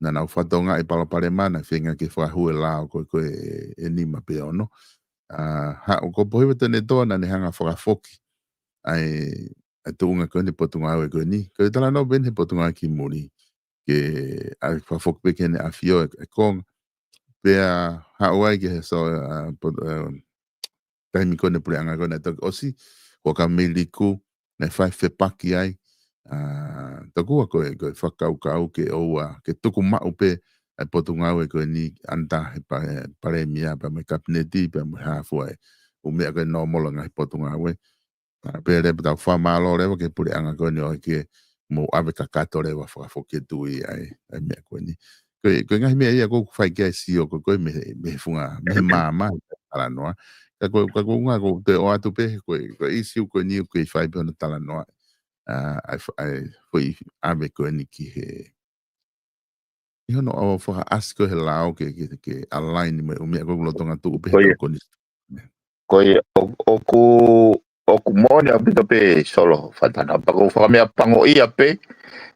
na nau whatonga I palapare mana whenga ke whahue lao koe e nima pe ono. Ha o ko pohiwa tene toa na ne hanga whakafoki ai tuunga koe ni potunga au e koe ni. Koe tala no ben he potunga ki muri ke a whafoki pe kene a fio e konga. Pea ha uai ke he so taimi koe ne pure anga koe na toki osi ko ka miliku na whai whepaki ai. Takua koe whakau kau ke oua ke tuku mau pe ai potunga au e koe ni anta he pare mia pa me kapineti pa me hafua e o mea koe no mola ngai potunga au e pe repa tau whamalo rewa ke pure anga koe ni o ke mo ave kakato rewa whakafoke tui ai mea koe ni koe ngahi mea ia koe whai kia si o koe me funga me mama tala noa ka koe unga koe te o atu pe koe isi u koe ni u koe whai pe ona tala noa ai foi ave koe ni ki he I hono o whaka asko he lao ke align me o mea koe lotonga tu upe he tau koni. Koe o ku mone a pito pe solo whatana. Pako whakamea pango ia pe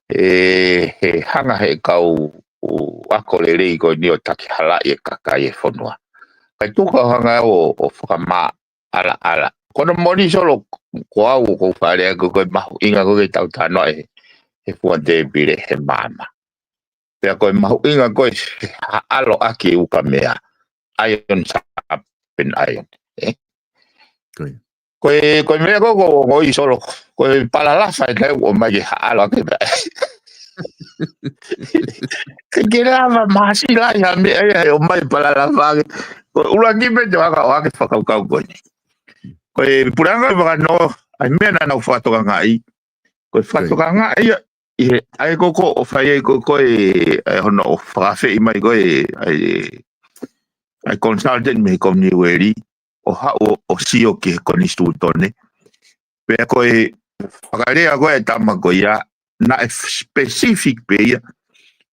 he hanga he kau ako le rei koe ni o taki hala I e kakai e whanua. Kai tuka hanga o whakama ala. Kono moni solo ko au ko whare koe mahu inga koe tau tano he fuante pire he mama. Pea koe mahu inga koe alo aki uka mea. Iron sapen iron. Koe mea ko I solo. Koe palalafa e kai o mai ke alo aki mea. Ke lava masi la ya mea o mai palalafa. Koe ulangi me te waka whakaukau koe. Koe puranga I waka no. Ai mea na nau whatoka ngai. Koe whatoka ngai ai koko o whai koe hono o whakawhi I mai koe ai consultant me komni weri o hao o sio ke konistutone. Pea koe whakarea koe tama koe ia na specific pe ia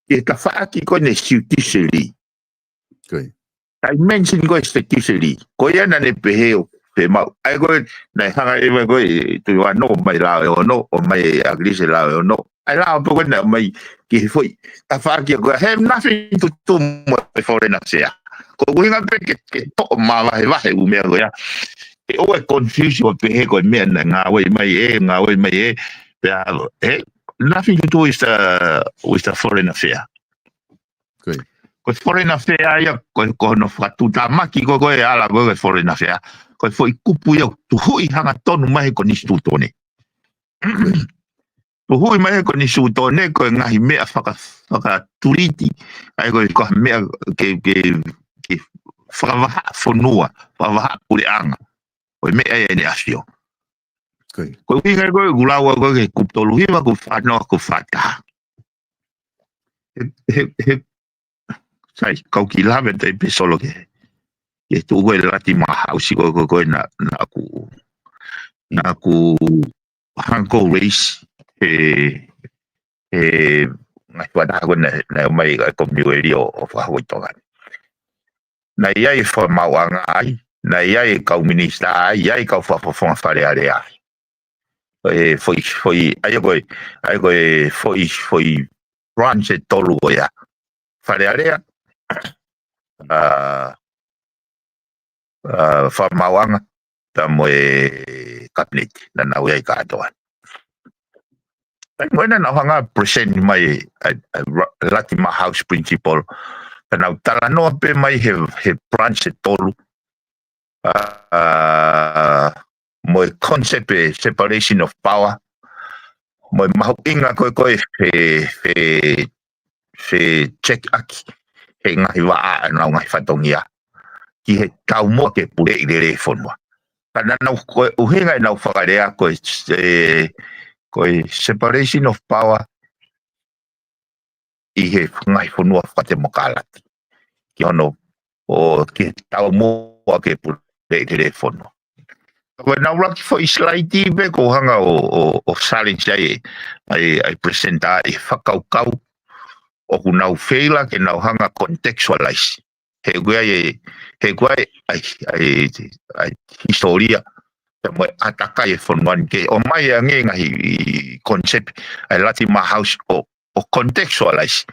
ke ka whaaki koe ne siutiseri. Tai mention koe siutiseri. Koe ia na ne peheo pe mau. Ai koe na hanga ewa koe tui wano mai lao e ono o mai agrise lao e ono. Ai lao po koe na mai ki he foi. Ka whaaki koe have nothing to do mo e foreigner sea. Ko kuinga pe ke to ma wahe umea koe ia. E o e confusion pe he koe mea na ngā wei mai e. Pea nothing to do with the foreign affair. Ko foreign affair ia ko no whatuta maki koe ala koe foreign affair. Ko foi kupu ia tu hui hanga tonu mai ko nistutone. Tu hui mai ko nistutone ko ngahi mea whaka turiti. Ai ko mea ke whakawaha whanua, whakawaha pureanga. Ko mea ia ne asio. Ko inga koe gulaua koe ke kuptolu hiwa ko whanoa ko whataha. Sai, kau ki lawe te pe solo ke. Ke tu koe lati maha usi koe na aku hanko race ngai wadaha koe na mai komiweri o whahawaitogan. Na iai whamauanga ai, na iai kau minista ai, iai kau whapafonga whare are ai. Foi ai koe foi branch e tolu koe a. Whare area whamauanga ta moe cabinet na nau iai kātoan. Ai moena na hanga present mai Latima House Principal Penau tala noa pe mai he branch e tolu. Mo concept e separation of power. Mo mahu inga koe fe check aki. He ngahi waa nau ngahi whatongia. Ki he tau mua ke pure i re whonua. Kana nau koe uhinga i nau whakarea koe separation of power i he ngai whonua whate mokalati. Ki ono o ki tau mua ke pure i re whonua. Koe nau raki fo i slaiti be ko hanga o challenge ai presenta i whakaukau o ku nau feila ke nau hanga contextualize. He guai ai historia mo ataka e whonuan ke o mai ange ngahi concept ai lati ma house o contextualize.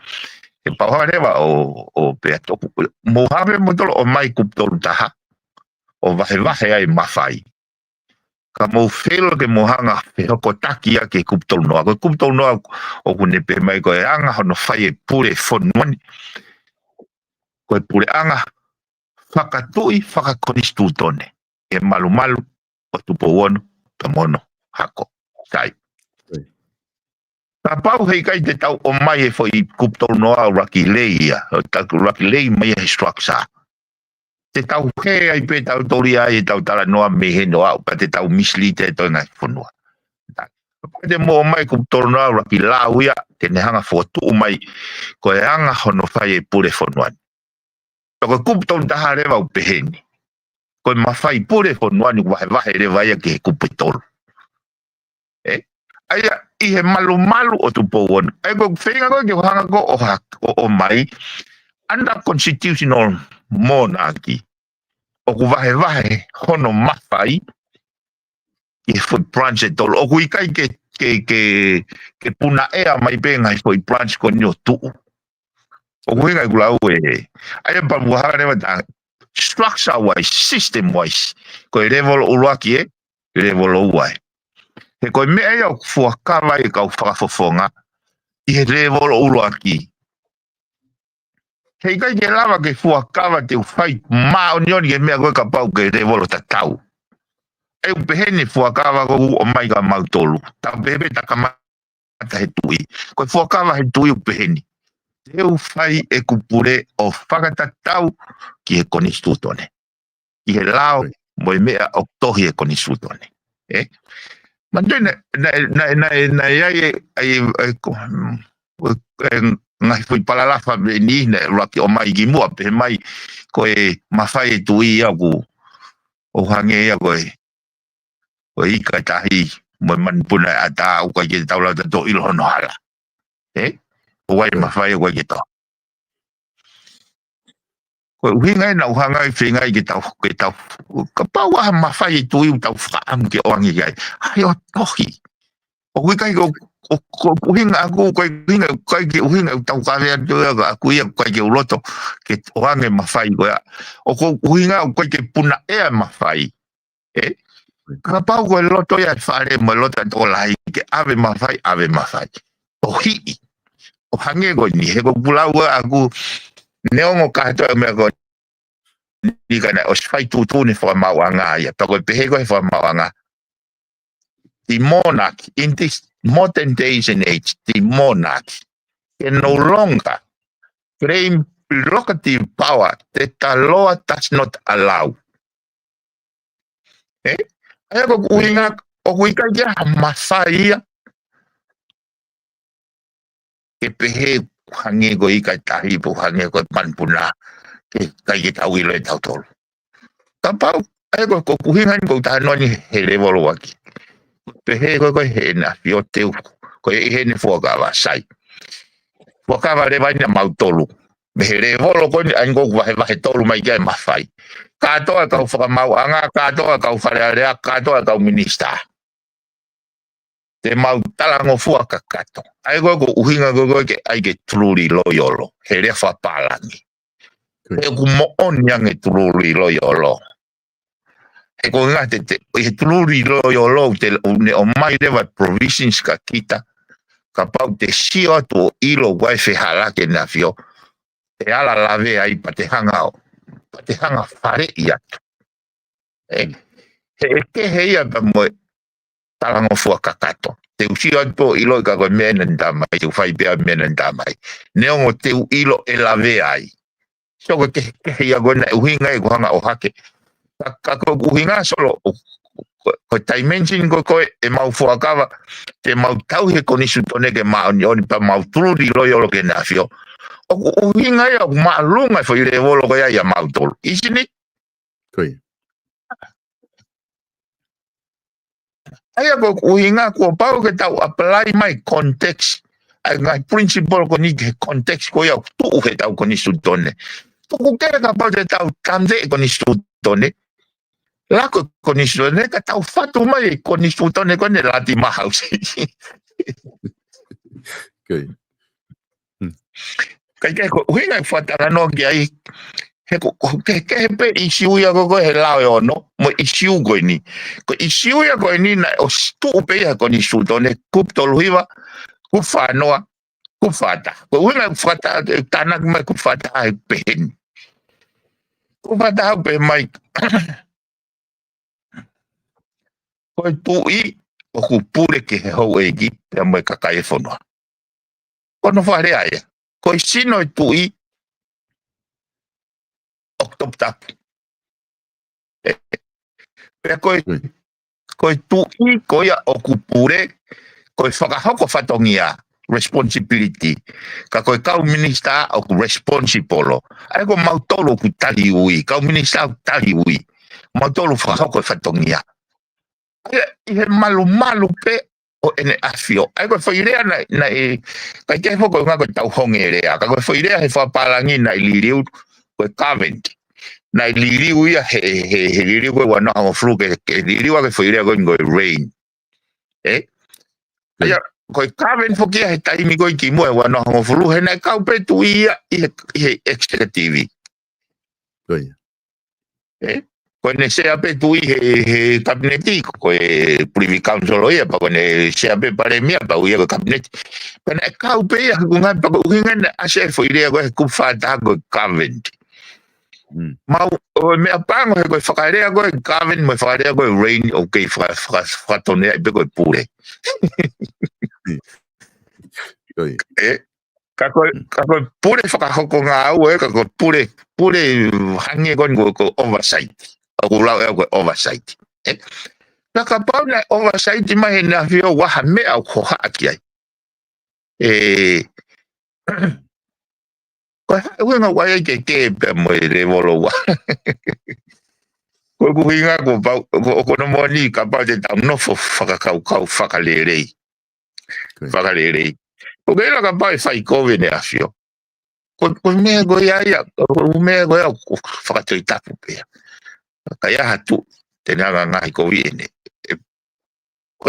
E pauharewa o pea toku. Mo hawe modolo o mai kuptolu taha o vahe ai mawhai. Ka mo whelo ke mohanga whehoko taki a ke kuptolu noa. Koe kuptolu noa o kune pe mai koe anga hono whai e pure whonuani. Koe pure anga whakatui whakakonistu tone. E malu o tupo wono pe mono hako. Sai. Ka pau hei kai te tau o mai e fo i kuptolu noa o raki lei ia. O taku raki lei mai e structure. Te tau he ai pe tau tori ai e tau tala noa me he noa o pa te tau misli te toi ngai whonua. Te mo mai kuptolu noa o raki lau ia te nehanga whotu mai ko e anga hono whai e pure whonuani. Ko kuptolu taha rewa u peheni. Ko mawhai pure whonuani wahe rewa ia ke he kupitolu. Aia i he malu o tupo wonu. Ai ko whenga koe ke hanga ko o mai under constitutional monarchy. O ku wahe hono mawhai i fwoi branch e tolu. O ku i kai ke puna ea mai benga i fwoi branch ko ni o tuu. O ku hinga i kula ue. Aia pamuhara rewa ta structure wise, system wise. Ko i level uruaki level uai. He koe mea iau fuakawa i kau whakafofonga i he level uruaki. Hei kai ke lava ke fuakawa te uwhai maa onioni ke mea koe ka pau ke level o tatau. E upehene fuakawa ko o mai ka mautolu. Tau pepe takamata he tui. Koe fuakawa he tui upehene. Te uwhai e kupure o whakatatau ki he konistutone. I he lao mo e mea o tohi e konistutone. Mandoi na iai ngai fui palalafa ni ne raki o mai ki mua pe mai koe mawhai e tui ia ku o hange ia koe ika tahi mo manpuna ata au kai ke taula tato ilo hono hala. O wai mawhai koe ke tau. Koe uhinga e na uhanga i whengai ke tau ka pau aha mawhai e tui tau whaam ke oangi kai. Ai o tohi. O kui kai ko uhinga aku kai ke uhinga tau kawea tua aku ia kai ke uloto ke oange mawhai koe. O ko uhinga o kai ke puna ea mawhai. Ka pau koe loto ia whare mo loto to lai ke ave mawhai. O hii. O hange koe ni he ko pulau aku neongo katoa mea ko ni kana o sfai tutuni for mawanga ia pa ko pehe ko for mawanga. The monarch in this modern days and age, the monarch can no longer claim prerogative power that the law does not allow. Aya ko kuinga o kuika ya masaya ke pehe hange ko ika tahi po hange ko manpuna ke kai tau ilo tau tolu. Tapau ai ko kuhingan ko tanoni he level waki. Pehe ko he na fio teu ko he ne foga sai. Foga le vai na mautolu. Me he level ko ni ango vai tolu mai ga mafai. Ka to ka foga mau anga ka to ka fare ka to ka minista. Te mau talango fuaka kato. Ai ko uhinga ko ke ai ke truli loyolo. He le fa palangi. E ku mo onyang e truli loyolo. E ko ngate te e truli loyolo te ne o mai leva provisions ka kita ka pau te sio to ilo wai fe halake na fio. e ala lawe ai pa te hanga whare I atu. Ke heia pa moe talango fua kakato. Te usi atu ilo I ka koe mena ndamai, te whai pia mena ndamai. Neongo te ilo e lawe ai. So ke heia koe na uhinga ko hanga o hake. Ka koe uhinga solo ko dimension koe e mau fuakawa te mau tau he konisu tone ke oni pa mau tururi loyo ke na fio. O hinga ia maalunga foi le volo ko ia mau tolu. Isn't it? Koi. Aya ko hinga ko pau ke tau apply my context. Ai ngai principle ko ni context ko ia tu he tau konisu tone. Ko ke ka pau te tau tamde konisu tone. La konisu tone ka tau fatu mai konisu tone ko ne lati mahausi. Koi. Kai ko hinga fatara no ki ai he ko ke pe isiu ya ko he lao no mo isiu ko ni na o stu pe ya ko ni su tone kup toluiva ku fanoa ku fata ko hinga fata tanak mai ku fata ai pen ku fata pe mai ko tu I o ku pure ke ho egi pe mai ka kai fono ko no fare ai ko sino tu I Octoptap. Koe tu I koe o kupure, koe whakahoko whatongia, responsibility. Ka koe kau minista o ku responsible. Ai ko mautolo ku tali ui, kau minista ku tali ui. Mautolo whakahoko whatongia. Ihe malu pe o ene afio. Ai ko whairea na e, kai ke hoko ngā koe tau hongerea. Ka koe whairea he whapalangi na iliriu, koe Cavent. Na liriu ia he liriu koe wana o flu ke liriu ke foi rea koe rain. Ia koe Cavent fokia he taimi koe ki moe wana o flu he na kau pe tu ia I executive. Koi. Koe ne sea pe tu he kabineti koe privy council ia pa koe ne sea pe pare mia pa uia koe kabineti. Koe na kau pe ia kungan pa koe uhingan ase foi rea koe kufata koe Cavent. Mau me apango he koe whakarea koe Cavent me whakarea koe rain o kei whakatonea I pe koe pure. Ka koe pure whakahoko ngā au ka koe pure hange koe oversight. O kulau koe oversight. Ka ka pau na oversight mai he na whio waha mea o koha aki ai. Wenga wai ke pe mo re volo wa. Ko hinga ko pa ko no moni ka pa te tam no fo kau whakalere. Whakalere. Ko ke la ka pa fai ko vene afio. Ko me go ia ko whakatoi tapu pe. Ka ia hatu te nga ngai ko viene. Ko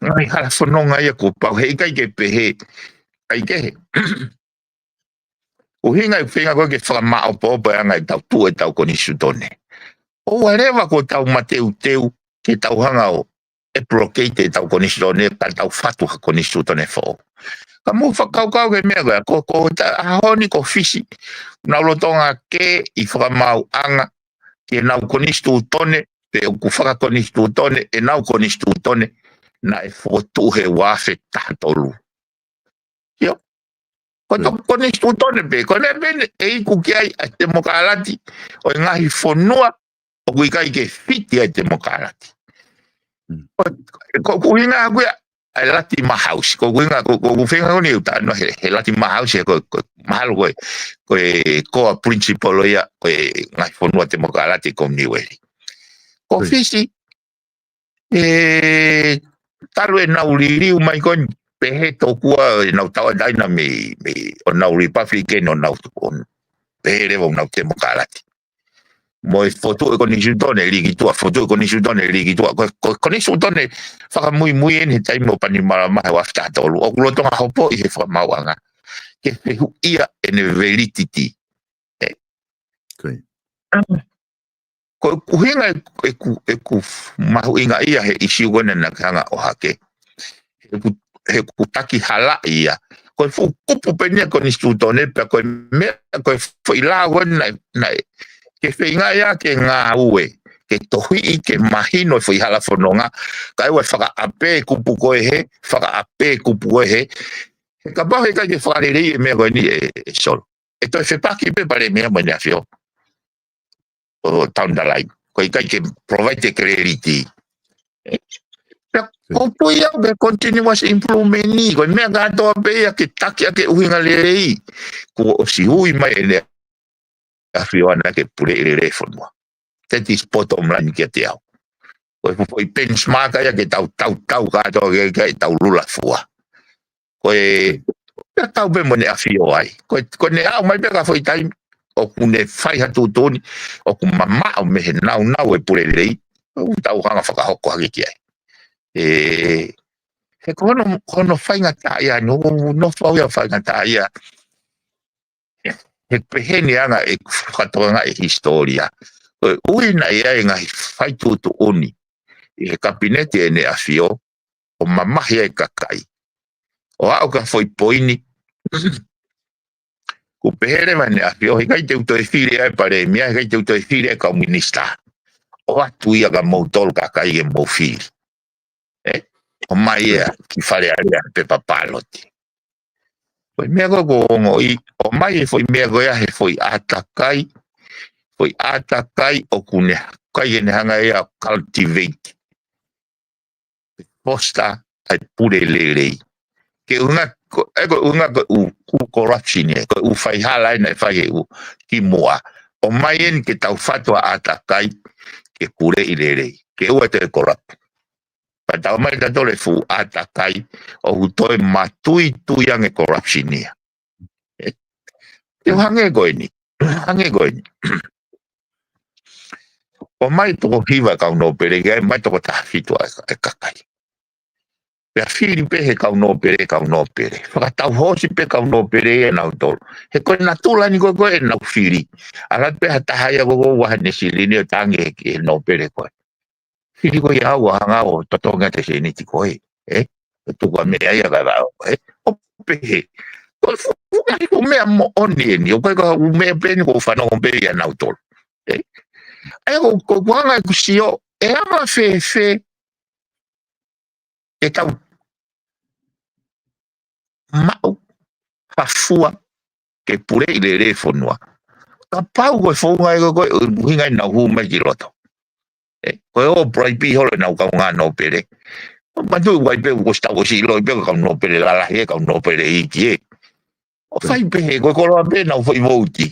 ngai hala fononga ia ko pa he kai ke pe he ai ke o hinga whenga koe ke whakamao pōpa anga tau tu tau konisu tone. O wharewa ko tau mateu ke tau hanga o aprocate tau konisu tone ka tau whatu ha konisu tone fo. Ka mu whakaukau ke mea koe ko ahoni ko fisi na lotonga ke I whakamao anga ke nau konisu tone pe o ku whaka konisu tone e nau konisu tone na e whotu he wafe tatolu. Ko ne stutone pe ko ne ben e ku kai a te mokalati o ngahi fonua o ku kai ke fiti a te mokalati ko hinga ku a lati mahaus ko hinga ko fenga ni uta no he lati mahaus ko mahalo ko principal ia ko ngahi fonua te mokalati ko ni weli ko fisi talo e na uliriu mai kon pehe tokua nau tawa daina me o nau Republican o nau pehe rewa nau te mokalati. Mo e foto e koni sutone ligi tua, foto e koni sutone ligi tua. Koni sutone whaka mui ene taimo pani maramahe wafta tolu. O kulotonga hopo I he whamauanga. Ke pehu ia ene verititi. Ko kuhinga e ku mahu inga ia he isiu kone na kanga o hake. He kutaki hala ia Koe fu kupu penia ko ni stutone pe koe me koe foi la wana na ke whinga ia ke ngā ue ke tohi I ke mahino foi hala whanonga kai ua whaka ape kupu koe he whaka ape kupu koe he ka bahe kai ke whakarere e mea koe ni e solo e toi whepaki pe pare mea mani a whio o taundalai koe kai ke provide clarity Kopu ia be continuous improvement ni ko me ga to be ke takia ke uhinga le ko si hui mai ele a fiona ke pure le fonwa that is bottom line ke te au ko foi benchmark ya ke tau ga to ke tau lula fua ko e tau be mone a fio ai ko ne au mai be ka foi time o kune fai hatu toni o ku mama o me na e pure le o tau hanga faka hoko haki ai he kono whainga taia no whauia whainga taia he peheni anga e whakatoanga e historia uina ia e ngai whaitutu oni he kabinete e ne a whio o mamahia e kakai o au ka foi poini ku pehere mane a whio he kai te uto e whiri e pare mea he kai te uto e whiri e kau minista o atu ia ka moutol kakai e mou whiri o mai ea ki whare area pe papaloti. Foi mea ko ngoi, o mai foi mea goia he foi atakai o kune, kai ene hanga ea cultivate. Posta ai pure lerei. Ke unga u corruption e, ko u whai hala ina e whai u ki mua. O mai en ke tau whatua atakai ke kure I lerei. Ke ua te corrupt. Patau mai ta tole fu atakai o hutoi matui tuyang e corruption ia. Te hange koe ni. O mai toko hiwa kau no pere, mai toko tahitua e kakai. Pea whiri pe he kau no pere. Whakatau hosi pe kau no pere e nau tolu. He koe na tula ni koe e nau whiri. Arat pe hatahaya koko wahane silini o tangi e no pere koe. Whiri koe au hanga o totonga te seniti koe. Tuka mea ia kai wao. O pehe. Koe fukai ko mea mo oni e ni. O koe ka mea peni ko whanau pe ia nau tolu. Ai ko wanga ku sio. E ama fe. E tau. Mau. Hafua. Ke pure I le fonua. Ka pau koe whaunga e koe. Hinga I nau hu mai ki roto. Koe o braipi holo nau kau ngā no pere. Mantu wai pe ko sta ko si lo pe kau no pere la he kau no pere I ki e. O fai pe koe kolo pe nau foi vouti.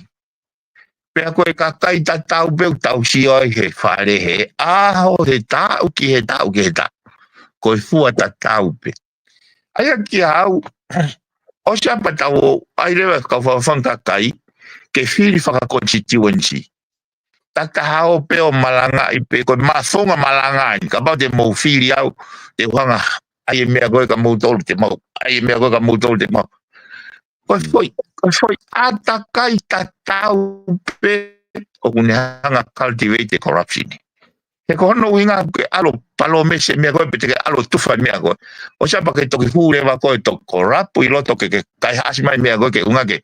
Pe koe ka kai ta tau pe tau si oi he whare he. Aho he tau ki he tau ki he tau. Koe fua ta tau pe. Aia ki hau. O sia pa tau ai lewa kau whawhanga kai. Ke whiri whaka constituency. Taka hao pe o malanga I pe koe mafonga malanga I ka pau te mau whiri au te whanga ai e mea koe ka mau tolu te mau koe foi atakai ta tau pe o kune hanga cultivate corruption he kono winga ke alo palo mese mea koe pe te alo tufa mea koe o sapa ke toki hure wa koe to corrupt I loto ke kai hasimai mea koe ke unga ke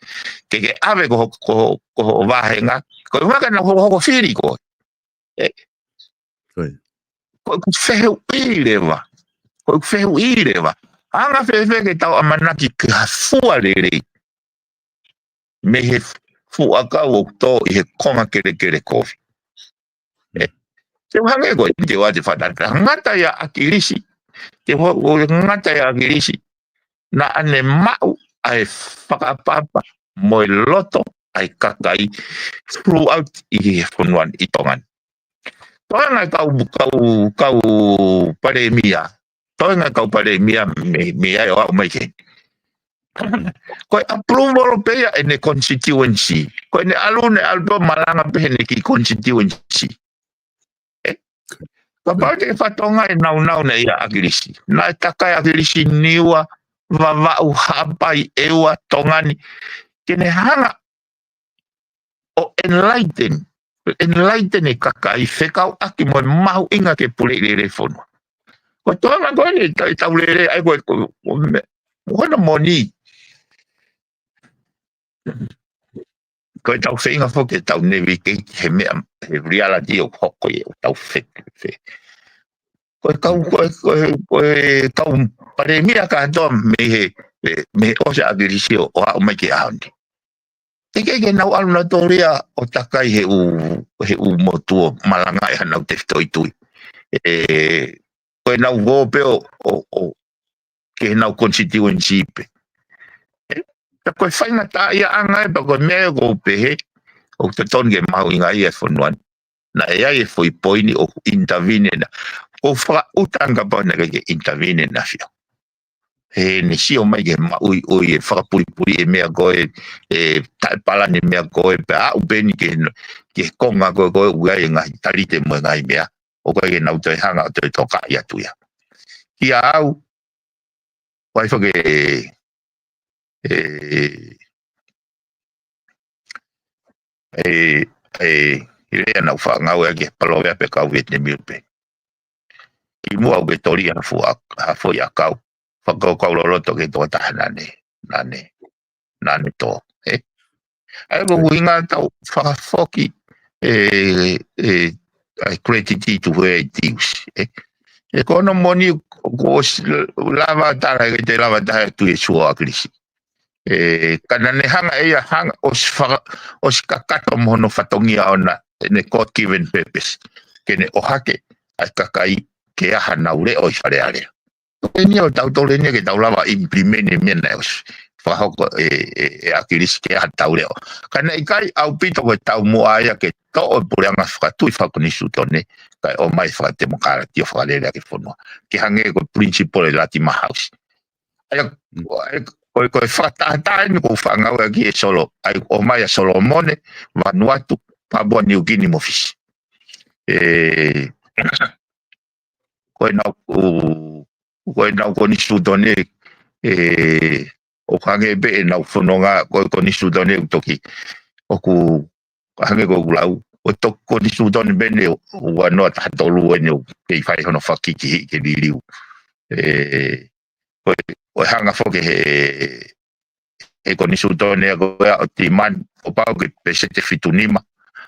ave ko wahenga koe unga ka na hoko whiri koe koe whehu I rewa anga whewe ke tau amanaki ke hafua lerei me he fuaka o to I he konga kere kofi te hange koe te wate whatata ngata ya akirisi te ngata ya akirisi na ane mau ai whakapapa mo loto ai kakai throughout I he whanuan I tongan toanga kau paremia toanga kau paremia me ai o au mai ke koe approval pe ia ene constituency koe ne alune alpo malanga pe ne ki constituency ka pau te whatonga e nau ne ia agirisi na e takai agirisi niua wawau hapai eua tongani kene hanga o enlighten e kakai whekau aki mo mahu inga ke pule I le whonua ko toanga koe ne tau lere ai koe koe moni Koe tau whenga whoke tau navigate he mea he reality o hoko e o tau whek. Koe kau pare mea ka hatoa me ose agirisi o hao mai ke ahoni. Te ke nau alu na tōrea o takai he u motua malanga e hanau te whitoitui. Koe nau gōpe o ke nau constituency pe. Ta koe whainga tā ia anga e pa koe mea gōpe he o te tonge mau inga ia whanuan. Na e ai e whoi poini o intervene na. O whaka utanga pa na ke intervene na whio. He ne si o mai ke maui oi e whakapuripuri e mea koe e taipala ne mea koe pe a upeni ke konga koe uai e ngahi tarite mo ngai mea. O koe ke nau toi hanga o toi toka i atu ia. Kia au, wai whake rea nau whangau e ke palowea pe kau viet ne milpe. Ki mua au ke tori hafo i a kau. Whakau kau loloto ke toa taha nane tō. Ai ko winga tau whakafoki credit to where it is. E kono moni ko lava tara ke te lava taha tu e sua krisi. Kana ne hanga ea hanga os kakato mono whatongia ona ne court given purpose. Ke ne ohake ai kakai ke aha naure o i whare area. E ni o tau tole ni ke tau lava implement e mena os. Whahoko e akirisi ke aha tau reo. Kana i kai au pito koe tau mua aia ke to o pureanga whakatui whakonisu tone. Kai o mai whakate mo kara tio whakalera ke whanua. Ke hange ko principle e lati mahaus. Aia koe whakatahatai ni ko whangau e ki e solo. Ai o mai a Solomone, Vanuatu, Papua New Guinea mofisi. Koe nau konisu tone o hange be e nau whanonga koe konisu tone utoki. Oku hange ko kulau. O toko konisu tone bene o wanoa tahatolu ene o kei whai hono whakiki ke liriu. O hanga whoke he konisu tone koe o timan o pao ke pesete fitunima.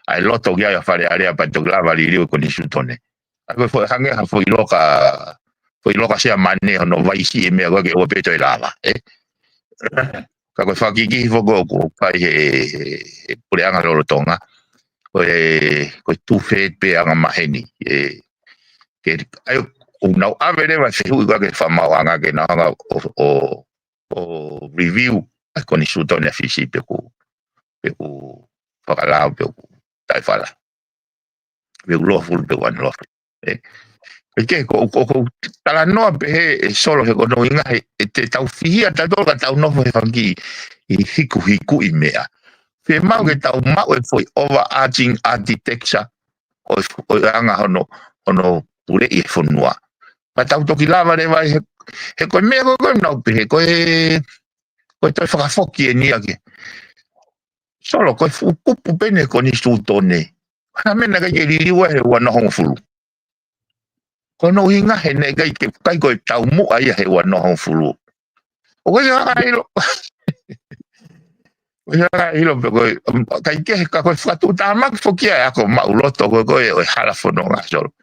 Ai loto kia ia whare area pa tok lava liriu konisu tone. Ai koe hange ha foi loka sea mane hono vaisi e mea koe ke o peto e lava. Ka koe whakiki whoko o kai he pureanga lorotonga. Koe tūwhet pe anga maheni. Ai o nau avere wa se hui kake whamau anga ke na hanga o review ai koni sutone a fisi pe ku whakalao pe ku taifala. Pe ku loful pe ku anloful. Ke ko tala noa pe he solo he kono inga he te tau fihia ta toka tau nofo he whangi i hiku i mea. Pe mau ke tau mau e foi overarching architecture o anga hono pure i whanua. Pa tau toki lava re vai he koe mea koe nau pe he koe toi whakafoki e nia ke. Solo koe fukupu pene ko ni sūtone. Hana mena kai ke ririwa he wana hongo fulu. Kono hinga he ne kai koe tau mua ia he wana hongo fulu. O koe hanga hilo. Hilo pe koe kai ke ka koe whatu tāmak whokia e ako mauloto koe o hala whanonga solo.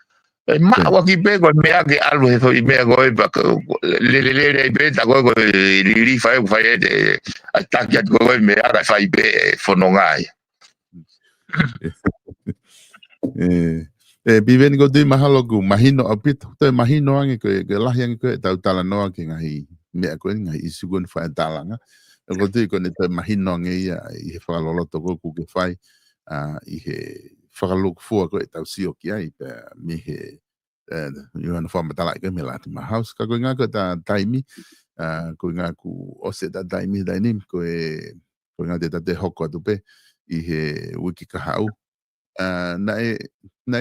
Ma waki pe koe mea ke alu he whai mea koe pa lelelele i pe ta koe liri whai e atakiat koe mea kai whai pe whanonga ia. Biveni ko tui mahalo ku mahino apito toi mahino ange ko lahi ange ko tau tala noa ki ngahi mea ko ngahi isugun whai talanga ko tui ko ne toi mahino ange ia i he whakaloloto ko ku ke whai i he whakaluk fua ko tau sio ki ai pe mi he yuhana whamatala i ke me lati mahaus ka ko ngā ko ta taimi ko ngā ku ose ta taimi dainim ko ngā te hoko atu pe i he wiki kahau na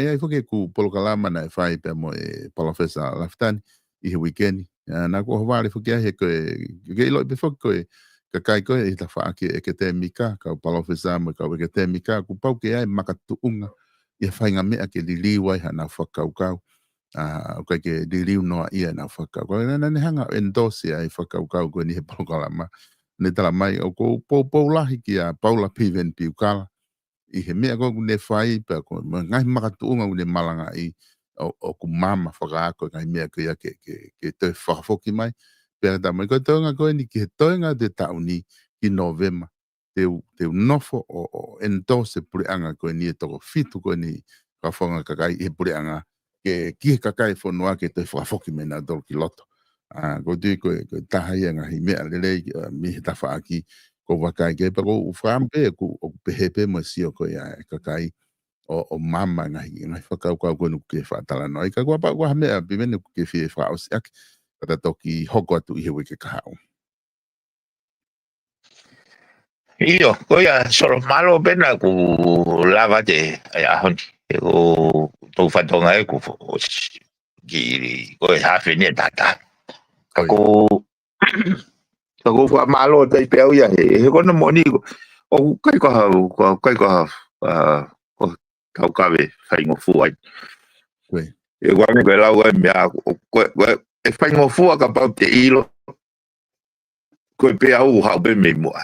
ia foke ku polokalama na fai pe mo Professor Laftani i he weekend na ko vale foke he ko ke ilo be foke ko ka kai ko i ta fa ke akademika ka Professor mo ka akademika ku pau ke ai makatuunga i fai nga me ke liliwa na fakau ka ke liliu no ia na fakau ko na hanga endose ai fakau ko ni he polokalama ne tala mai o ko pou lahi ki a Paula Piven Piukala I he mea ko ne fai pe ko ngai makatuunga ne malanga I o ku mama whakaako ngai mea ko ia ke te whakafoki mai pe ta mai ko tonga ko ni ki he toinga te tauni ki Novema te nofo o endose puri anga ko ni toko fitu ko ni ka whanga kakai e puri anga ke ki he kakai whanua ke te whakafoki mai na tolo ki loto ko tui ko tahai anga hi mea lele mi he tafa aki ko wakai ke pa ko whampe ko pehepe mo sio ko ia kakai o mama ngai whakau ko no ke whatala no I ka ko pa ko mea bimene ko ke fie wha os ak kata toki hoko atu I he weke kahau Iyo, ko ia soro malo pena ku lava te ai ahon ko to fatonga e ku ki ko hafe ni tata ko ko fa malo te pe ia he ko no moni o kai ko kau kawe fai ngofu ai e wa me ko la wa me ko e fai ngofu ka pa te ilo ko pe au ha be me mo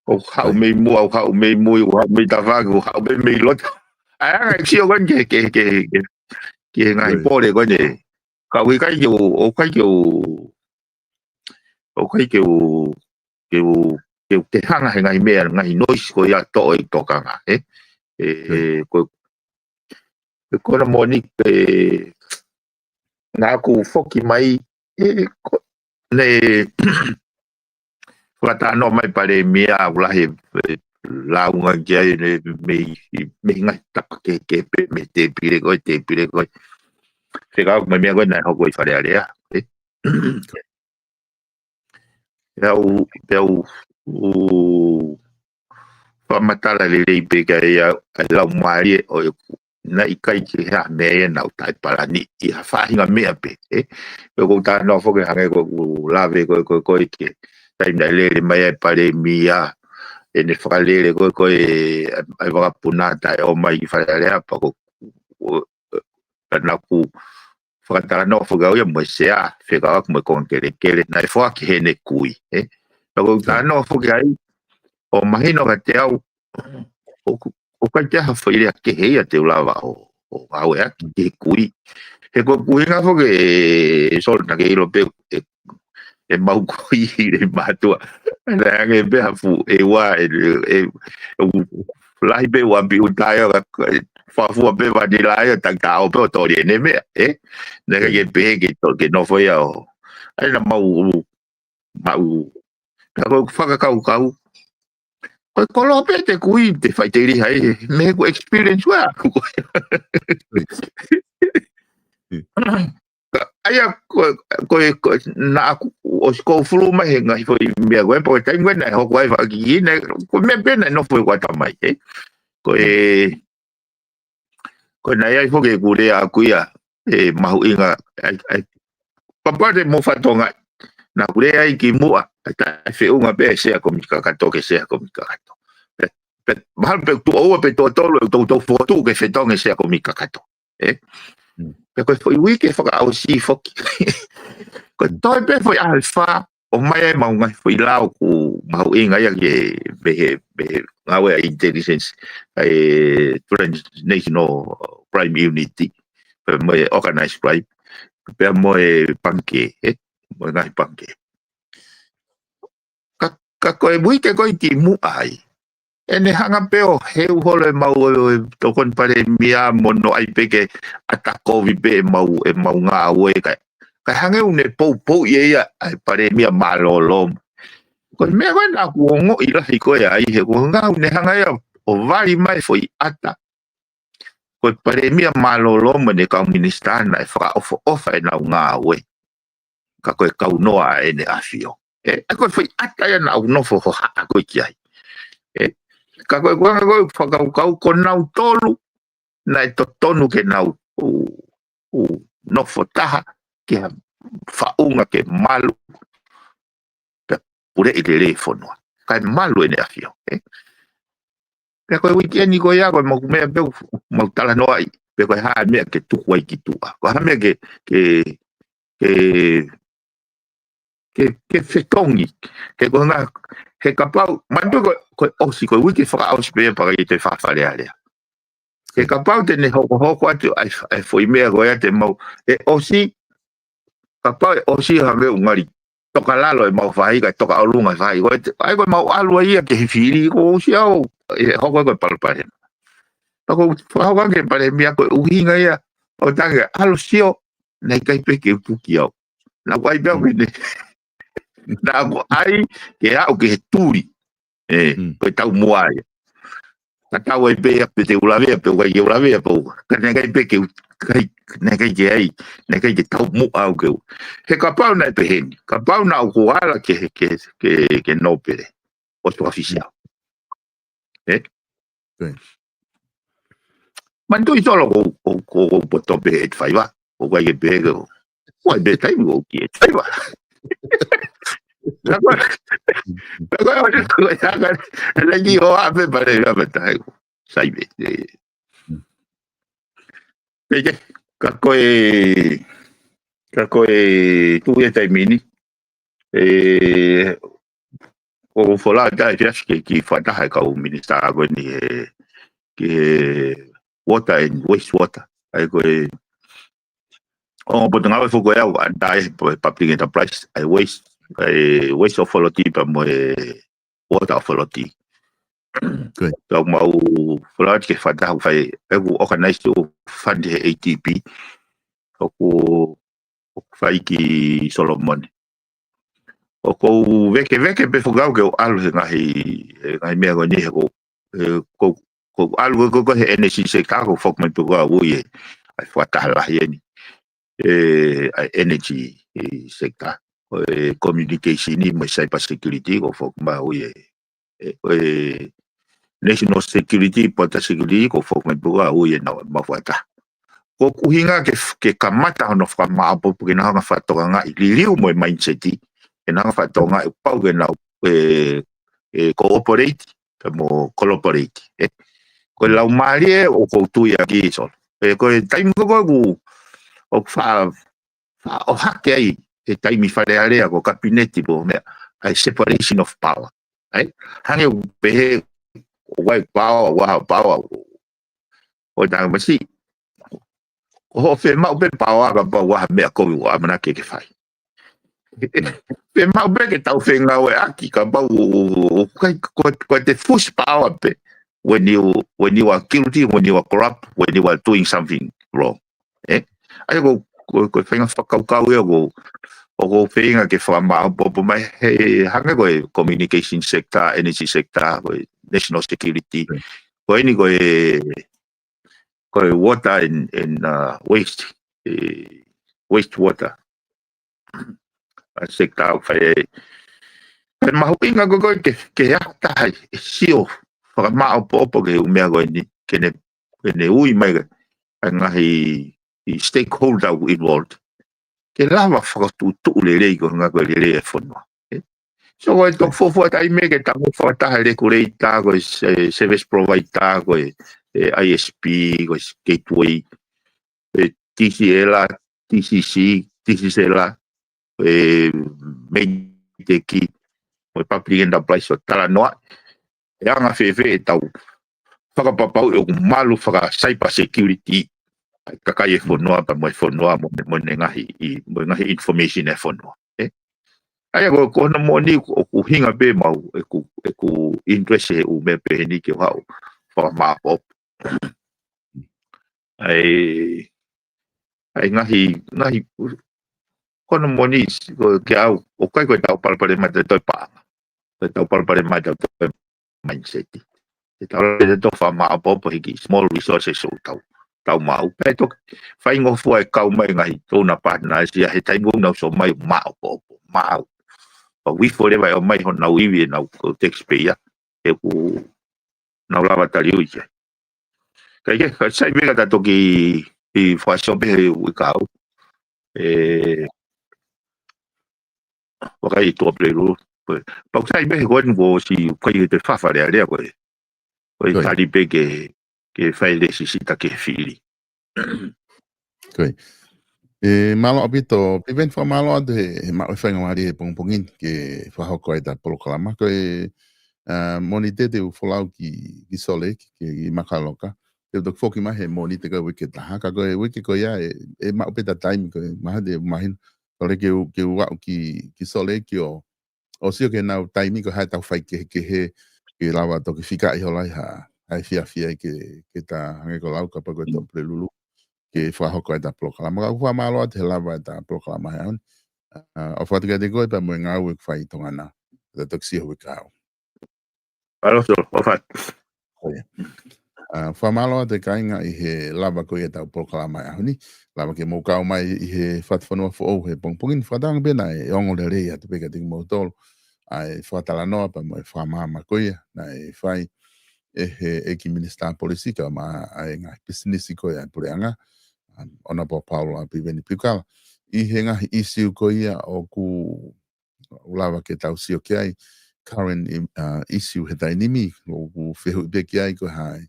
o hau me mu o hau me mu o hau me tava o hau me lot ai ai si o kan ke ngai pole ko ne ka wi kai o ke te hanga ngai me ngai noise ko ya to I to kanga ko na moni na ku foki mai ne Wata no mai pare mia ulahi la unga kia me ngai tapake ke pe me te pire ko Fika me mia ko na hoko I whare area Pau whamatala le pe ka ia lau maari o na ikai ki hea mea na utai parani I ha whahinga mea pe ko ta no foke hange ko lave ko ke tai na lele mai pare mia e ne whakalele ko ai wakapunata o mai I wharearea pa ko na ku whakatara no whakau ia mo sea whekawak mo kong kere na I whaki hene kui na ko ta no whake ai o mahino ka te au o kai te hafa irea ke heia te ulawa o au ea ke kui he ko kui nga whake sol na ke ilo pe e mau kui I matua na nge be hafu e wa lai be wa bi utai fa fu be va di lai tang tao pe to di ne me na ke be ke to ke no foi o ai na mau ka ko fa ka ko lo pe te kui te fai te ri hai me ko experience wa Aya ko na o ko flu mai ngai foi me go po tai ngwe na ho ko ai ki ne ko me pe na no foi ko ta mai ko na ai fo ke ku re a ku ya mahu inga ai papa de mo fatonga na ku re ai ki mo ta fe unga pe se a komika ka to ke se a komika ka to pe mal pe tu o pe to to fo tu ke fe tonga se a komika ka to Ko foi wiki whaka au si foki. Ko toi pe foi alfa o mai mau ngai foi lau ku mau inga ia ke behe ngawe intelligence transnational crime unity pe mo organized crime pe mo panke mo ngai panke. Ka ko wiki ko ki mu ai. Ene hanga peo heu holo mau to kon pare mia mono ai peke atako vipe mau nga we ka hanga une po ia ai pare mia malolo ko me va na ku ngo ila hiko ya ai he ko nga une hanga ia o vari mai foi ata ko pare mia malolo mo ne ka minister na fa ofa na nga we ka ko ka unoa ene afio ko foi ata ya na uno fo ha ko kiai ka koe whakau ko nau tolu na to tonu ke nau no fotaha ke whaunga ke malu ke pure I le whanua kai malu ene afio ka koe wiki ani koe a koe mau mea peu mau tala noa I pe koe haa mea ke tuku ai ki tua ko haa mea ke ke fetongi ke ko nga he kapau mandu ko osi ko wiki fa aus be para te fa fa le ale ke kapau te ne hoko atu ai foi me go ya te mau e osi kapau osi ha me ungari toka lalo e mau fai ka toka olunga fai ko ai ko mau alu ia ke fili ko osi au e hoko ko palpare ko fa wa ke pare mia ko uhinga ia o tanga alu sio nei kai pe ke pukiau na wai be ko ne na ko ai ke au ke turi ko tau moai ka tau e pe te ulave pe wai ulave pe ka ne kai pe ke kai ne kai ke ai ne kai ke tau mo au ke he ka pau na pe hen ka pau na ko ala ke no pere o to oficial man tu solo ko poto pe et fai va o wai ke pe ko wai be tai mo ke fai va lagi orang apa pada apa tahu saya be kako tu ya termini o fola da já que falta hai kau minister agora ni que water and waste water ai ko o potong apa fogo ya da public enterprise ai waste authority pa mo water authority so mau flat ke fata fai eu organize to fund ATP o fai ki Solomon o ko veke pe fogau ke alu ngai me go ni ko alu ko energy sector ko fok me go o ye ai fata la ye ni energy sector communication ni mai cyber security ko fok ma o ye national security pota security ko fok mai buga o ye na ma fata ko kuhinga ke kamata no fa ma apo porque na nga fatonga nga ililiu mo mindset e na nga fatonga e pau ke na cooperate mo collaborate ko la marie o ko tu ya ki so ko time ko o fa o hake ai e taimi whare area ko kabineti po mea ai separation of power ai hange pe o wai power o tanga masi o fe mau pe power ka pa wa mea ko wa mana ke fai pe mau pe ke tau fe nga we aki ka pa o kai ko te push power pe when you are guilty, when you are corrupt, when you are doing something wrong ai ko fenga whakaukau e o ko whenga ke whamau popo mai he hanga koe communication sector, energy sector, koe national security, koe ni koe water and waste water sector whae e mahu inga koe ke hata sio whakamau popo ke umea koe ni kene ui mai ngahi stakeholder involved ke lava whakatutu lelei ko ngā koe lelei e whanua. So koe tō fōfua tai me ke tango whakataha le kurei tā koe service provider koe ISP koe gateway TCL, TCC, TCL Meiteki koe public enterprise o tala noa e anga whewhe e tau whakapapau e o malu whaka cyber security kakai e whanua pa mo e whanua mo ngahi information e whanua ai ko kona mo ni ko hinga pe mau e ku interest e u me pe ni ke hau for ma pop ai ngahi kona mo ni ko ke au o kai ko tau palpare mai te pa tau palpare mai te mindset te tau le to fa ma pop hiki small resources so tau mau pe to fai ngo fu e kau mai ngai to na pa na sia he tai ngong na so mai mau pa wi fo le vai o mai ho na wi na ko taxpayer e ku na lava taliu je kai ke sai vega da to ki fa so be wi kau o kai to plelu pa sai be ko ngo si kai te fa le ale ko tali pe ke fai le sisita ke fili. Okay. Malo abito, piven fa malo de ma fa ngari pongpongin ke fa hoko eta proklama ko monite de folau ki sole ki makaloka. Eu dok foki ma he monite ka wiki ta ka ko wiki ko ya ma opeta time ko ma de mahin kole ke wa ki sole ki o sio ke na time ko ha ta fai ke he ke lava to ki fika I hola ha ai fia ke ta hange ko lau ka pa ko to prelulu ke fa hoko eta proklama ka fa malo te lava eta proklama han o fa te de go pa mo nga wik fai tongana da toksi ho ka Alo so, ofat. Fa malo te kainga I he lava ko eta proklama ya ni lava ke mo ka mai I he fat fano fo o he pongpongin fa dang bena e ongo le re ya te peka ting mo tol ai fa tala no pa mo fa mama ko ya na e fai e ki minister politika ma ai nga business ko ya pureanga ona po Paulo api veni pikala I he nga issue ko ia o ku lava ke tau sio ki ai current issue he tai nimi o ku fehu be ki ai ko hai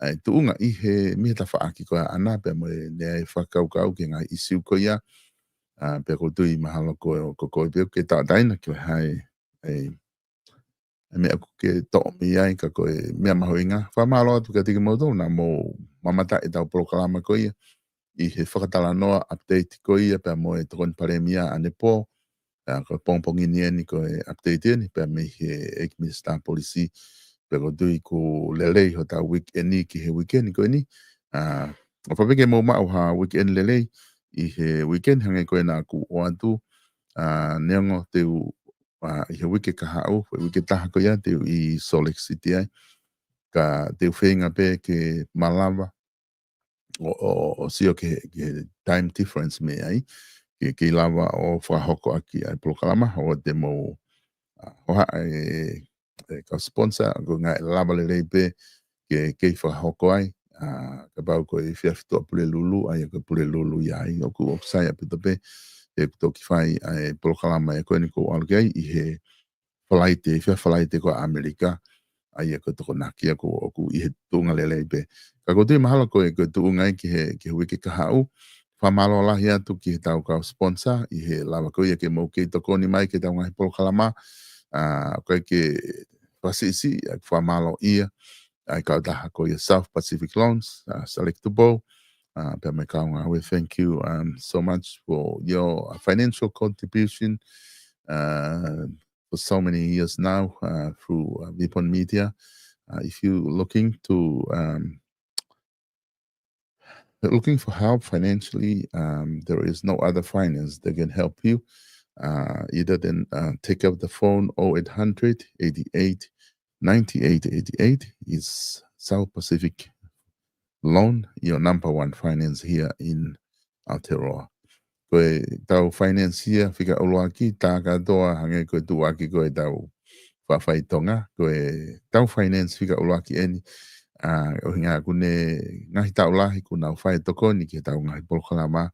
ai tuunga I he mi ta fa aki ko ana pe mo ne fa kau ke nga issue ko ia pe ko tui mahalo ko be ke ta daina ki hai ai me aku ke to mi ai ka ko me mahoinga fa malo tu ka tiki mo do na mo mamata e tau proklama ko ia I he whakatala noa update ko ia pe mo e tokon paremia ane po ko pongpongi ni ko e update ni pe me he ek minister policy pe ko dui ko lele ho ta weekend ni ki he weekend ko ni o fa ke mo ma ha weekend lele I he weekend hange ko na ku o atu neongo te I he weekend ka hau weekend ta ko ia te I Salt Lake City ai ka te whenga pe ke malava o sio ke time difference me ai ke lava o whahoko aki ai proklama o te mo o ha ka sponsor ko nga lava le reipe ke whahoko ai ka bau ko I whiawhito pule lulu ai ka pule lulu ai o ku o sai apito pe e toki whai ai proklama e koe ni ko algei I he whalaite ko Amerika ai ko toko nakia ko I he tunga lele pe ka ko tui mahalo ko e ko tunga ki he wiki ka hau fa malo la hia tu ki tau ka sponsor I he lava ko ke mo ke toko ni mai ke tau ngai polo kalama ko ke pasisi fa malo ia ai ka da ko South Pacific Loans selectable pe me ka we thank you so much for your financial contribution for so many years now through Vipon Media. If you're looking to looking for help financially, there is no other finance that can help you. Either then take up the phone 0800 88 98 88 is South Pacific Loan, your number one finance here in Aotearoa. Koe tau finance here, whika olo aki, tā katoa hange koe tu aki koe tau whawhaitonga, koe tau finance whika olo aki eni, o hinga kune ngahi tau lahi kuna u whai toko ni ke tau ngahi polokalama,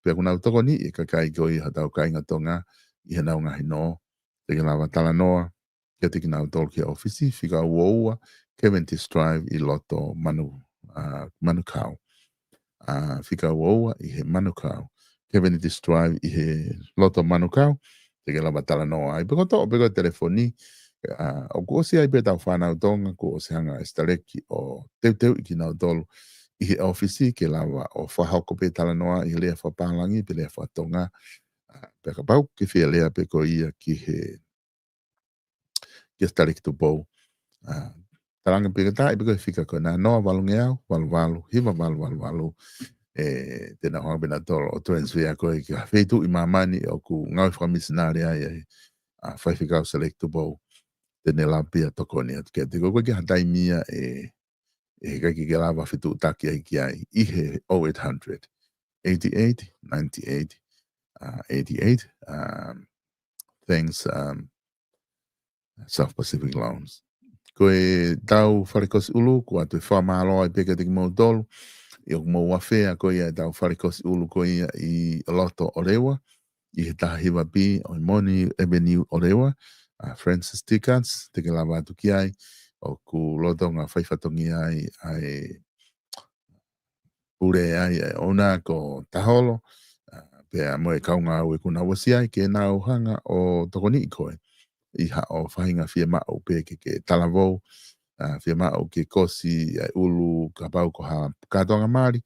pia kuna u toko ni e kakai koe ha tau kai ngatonga, I hanau ngahi no, te ke lawa tala noa, ke te kina u tolo ki ofisi, whika uoua, Keventis Drive I loto Manukau. Whika uoua I he Manukau. Keventis Drive I he loto Manukau, te ke lawa tala noa. I peko to, peko telefoni, o ko se ai beta whanau tonga ko se hanga estareki o teu I ki nau tolu I he ofisi ke lawa o whahoko pe tala noa I lea whapalangi pe lea whatonga peka pau ke whia lea pe ko ia ki he estareki tu pou talanga pe ta I pe ko whika ko na noa walunge au walu hiva walu tena hoa bena tolo o transfer ko I ka whetu I mamani o ku ngau whamisinari ai whaiwhikau select tu pou tene la pia toko ni at ke te ko ke hatai mia ka ki lava fitu taki ai ki ai I he 0800 88 98 88 thanks South Pacific Loans ko e tau wharekos ulu ko atu whamalo ai peka te ki mau tolu I o mau wawhea ko ia tau wharekos ulu ko ia I loto o rewa I he taha hiwa pi o Moni Avenue o rewa Francis Tickets, te ke lava atu ki ai, o ku loto ngā whaiwhatongi ai ure ai ona ko taholo, pea mo e kaunga au e kuna wasia ke na o hanga o tokoni koe I ha o whahinga fia mao pe ke talavou fia mao ke kosi ulu ka pau ko ha katonga mari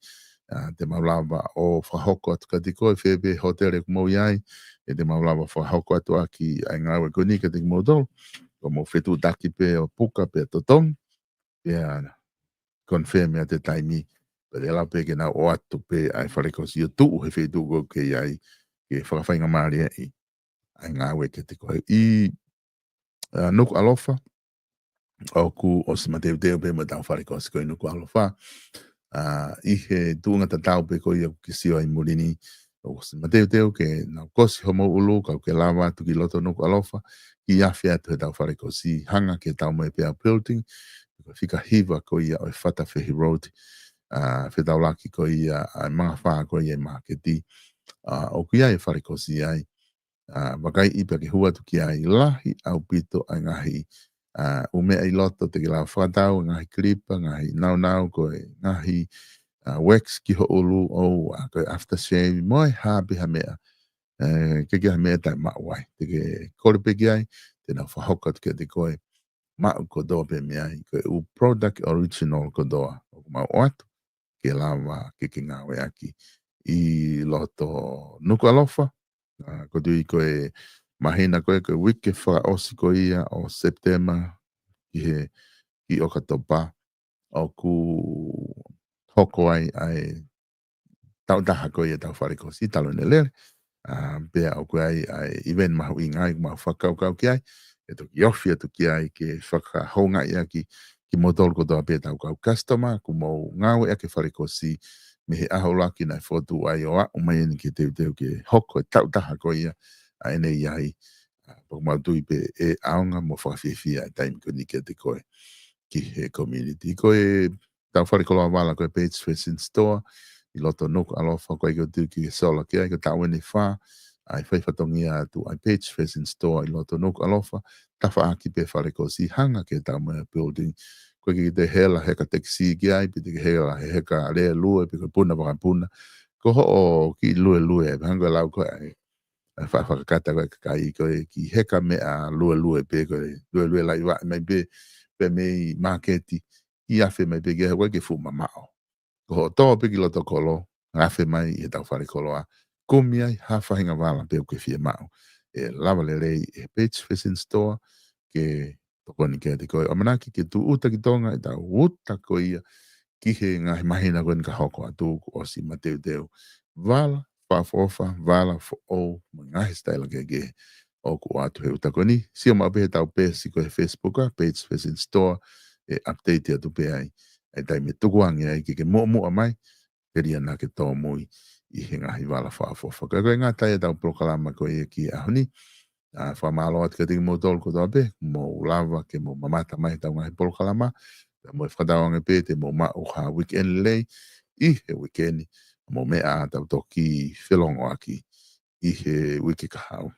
te maulava o whahoko atu ka te koe whebe hotere kumau iai e te maulava whahoko atu aki ai ngāwe konika te kumau ko mo whetu taki pe o puka pe totong pea confirm ya te taimi pe le la pe ke na o atu pe ai wharekosi o tuu he whetu ko ke iai ke whakawhainga mari ai ngāwe ke te koe I nuku alofa o ku o se mateu teo pe ma tau wharekosi koe nuku alofa I he tuunga tatau pe koe o ke sio ai murini o se mateu ke na kosi homo ulu ka ke lava tu ki loto nuku alofa I awhi atu he tau wharekosi hanga ke tau mai pea building fika hiva ko ia o fata Fehi Road whetau laki ko ia ai mga whaa ko ia marketi o kia e wharekosi ai wakai ipa ke hua tu ki ai lahi au pito ai ngahi ume ai loto te ki lau whatau ngahi klipa ngahi nau ko ngahi wax ki ho ulu o ko aftershave moi hapi ha mea ke ki ha mea tai mawai te ke kore pe ki ai te na whahoka tu ke te koe mau kodoa pe mea ko u product original kodoa o mau atu ke lava ke ngawe aki I loto nuku alofa ko tui koe mahina koe wike wha osi ko ia o September ki o katopa o ku hoko ai tau taha ko ia tau wharekosi talo ne lere pea o koe ai event mahu I ngai mahu whakau ki ai e toki ofi atu ki ai ke whakahonga ia ki motol ko toa peta au kau customer ku mau ngawe ake wharekosi me he aho laki nai whotu ai o au mai ni ke teu ke hoko tau taha ko ia a ene iai pok mau tui pe e aonga mo whawhiwhia e taimi ko ni ke te koe ki he community koe tau wharekoloa wala koe page fashion store I loto nuku alofa koe ko tui ki sola ki ai ko tau ene wha ai whaifatongia tu ai page fashion store I loto nuku alofa tafa aki pe wharekosi hanga ke tau mea building koe ki te hela heka taxi ki ai pe te hela heka rea lue pe koe puna waka puna ko ho o ki lue e hanga lau koe ai whakakata koe kakai koe ki heka mea lue pe koe lue lai wa mai pe mei marketi I afe mai pe ke koe ke fu mamao ko ho toa pe ki loto kolo afe mai I tau wharekoloa kumi ai hawhahinga wala pe ke fia mao e lava le rei e page fashion store ke tokoni ke te koe o manaki ke tu uta ki tonga I tau uta ko ia ki he ngahi mahina koe ka hoko atu o si mateu teu wala whafofa wala fo o ngahi style ke o ku atu he uta koni si o mape he tau pe si koe Facebook page fashion store e update atu pe ai e tai me tukuangi ai ke mua mai peria na ke tō mui I he ngahi wala whaafofa. Koe ngā tai e tau prokalama koe e ki ahoni. Whamalo atu ka tiki mo tolu ko tō pe, mo lava ke mo mamata mai tau ngahi prokalama. Mo e whakataonga pe te mo mao ha weekend lei. I he weekend mo mea tau toki whelongo aki I he wiki kahau.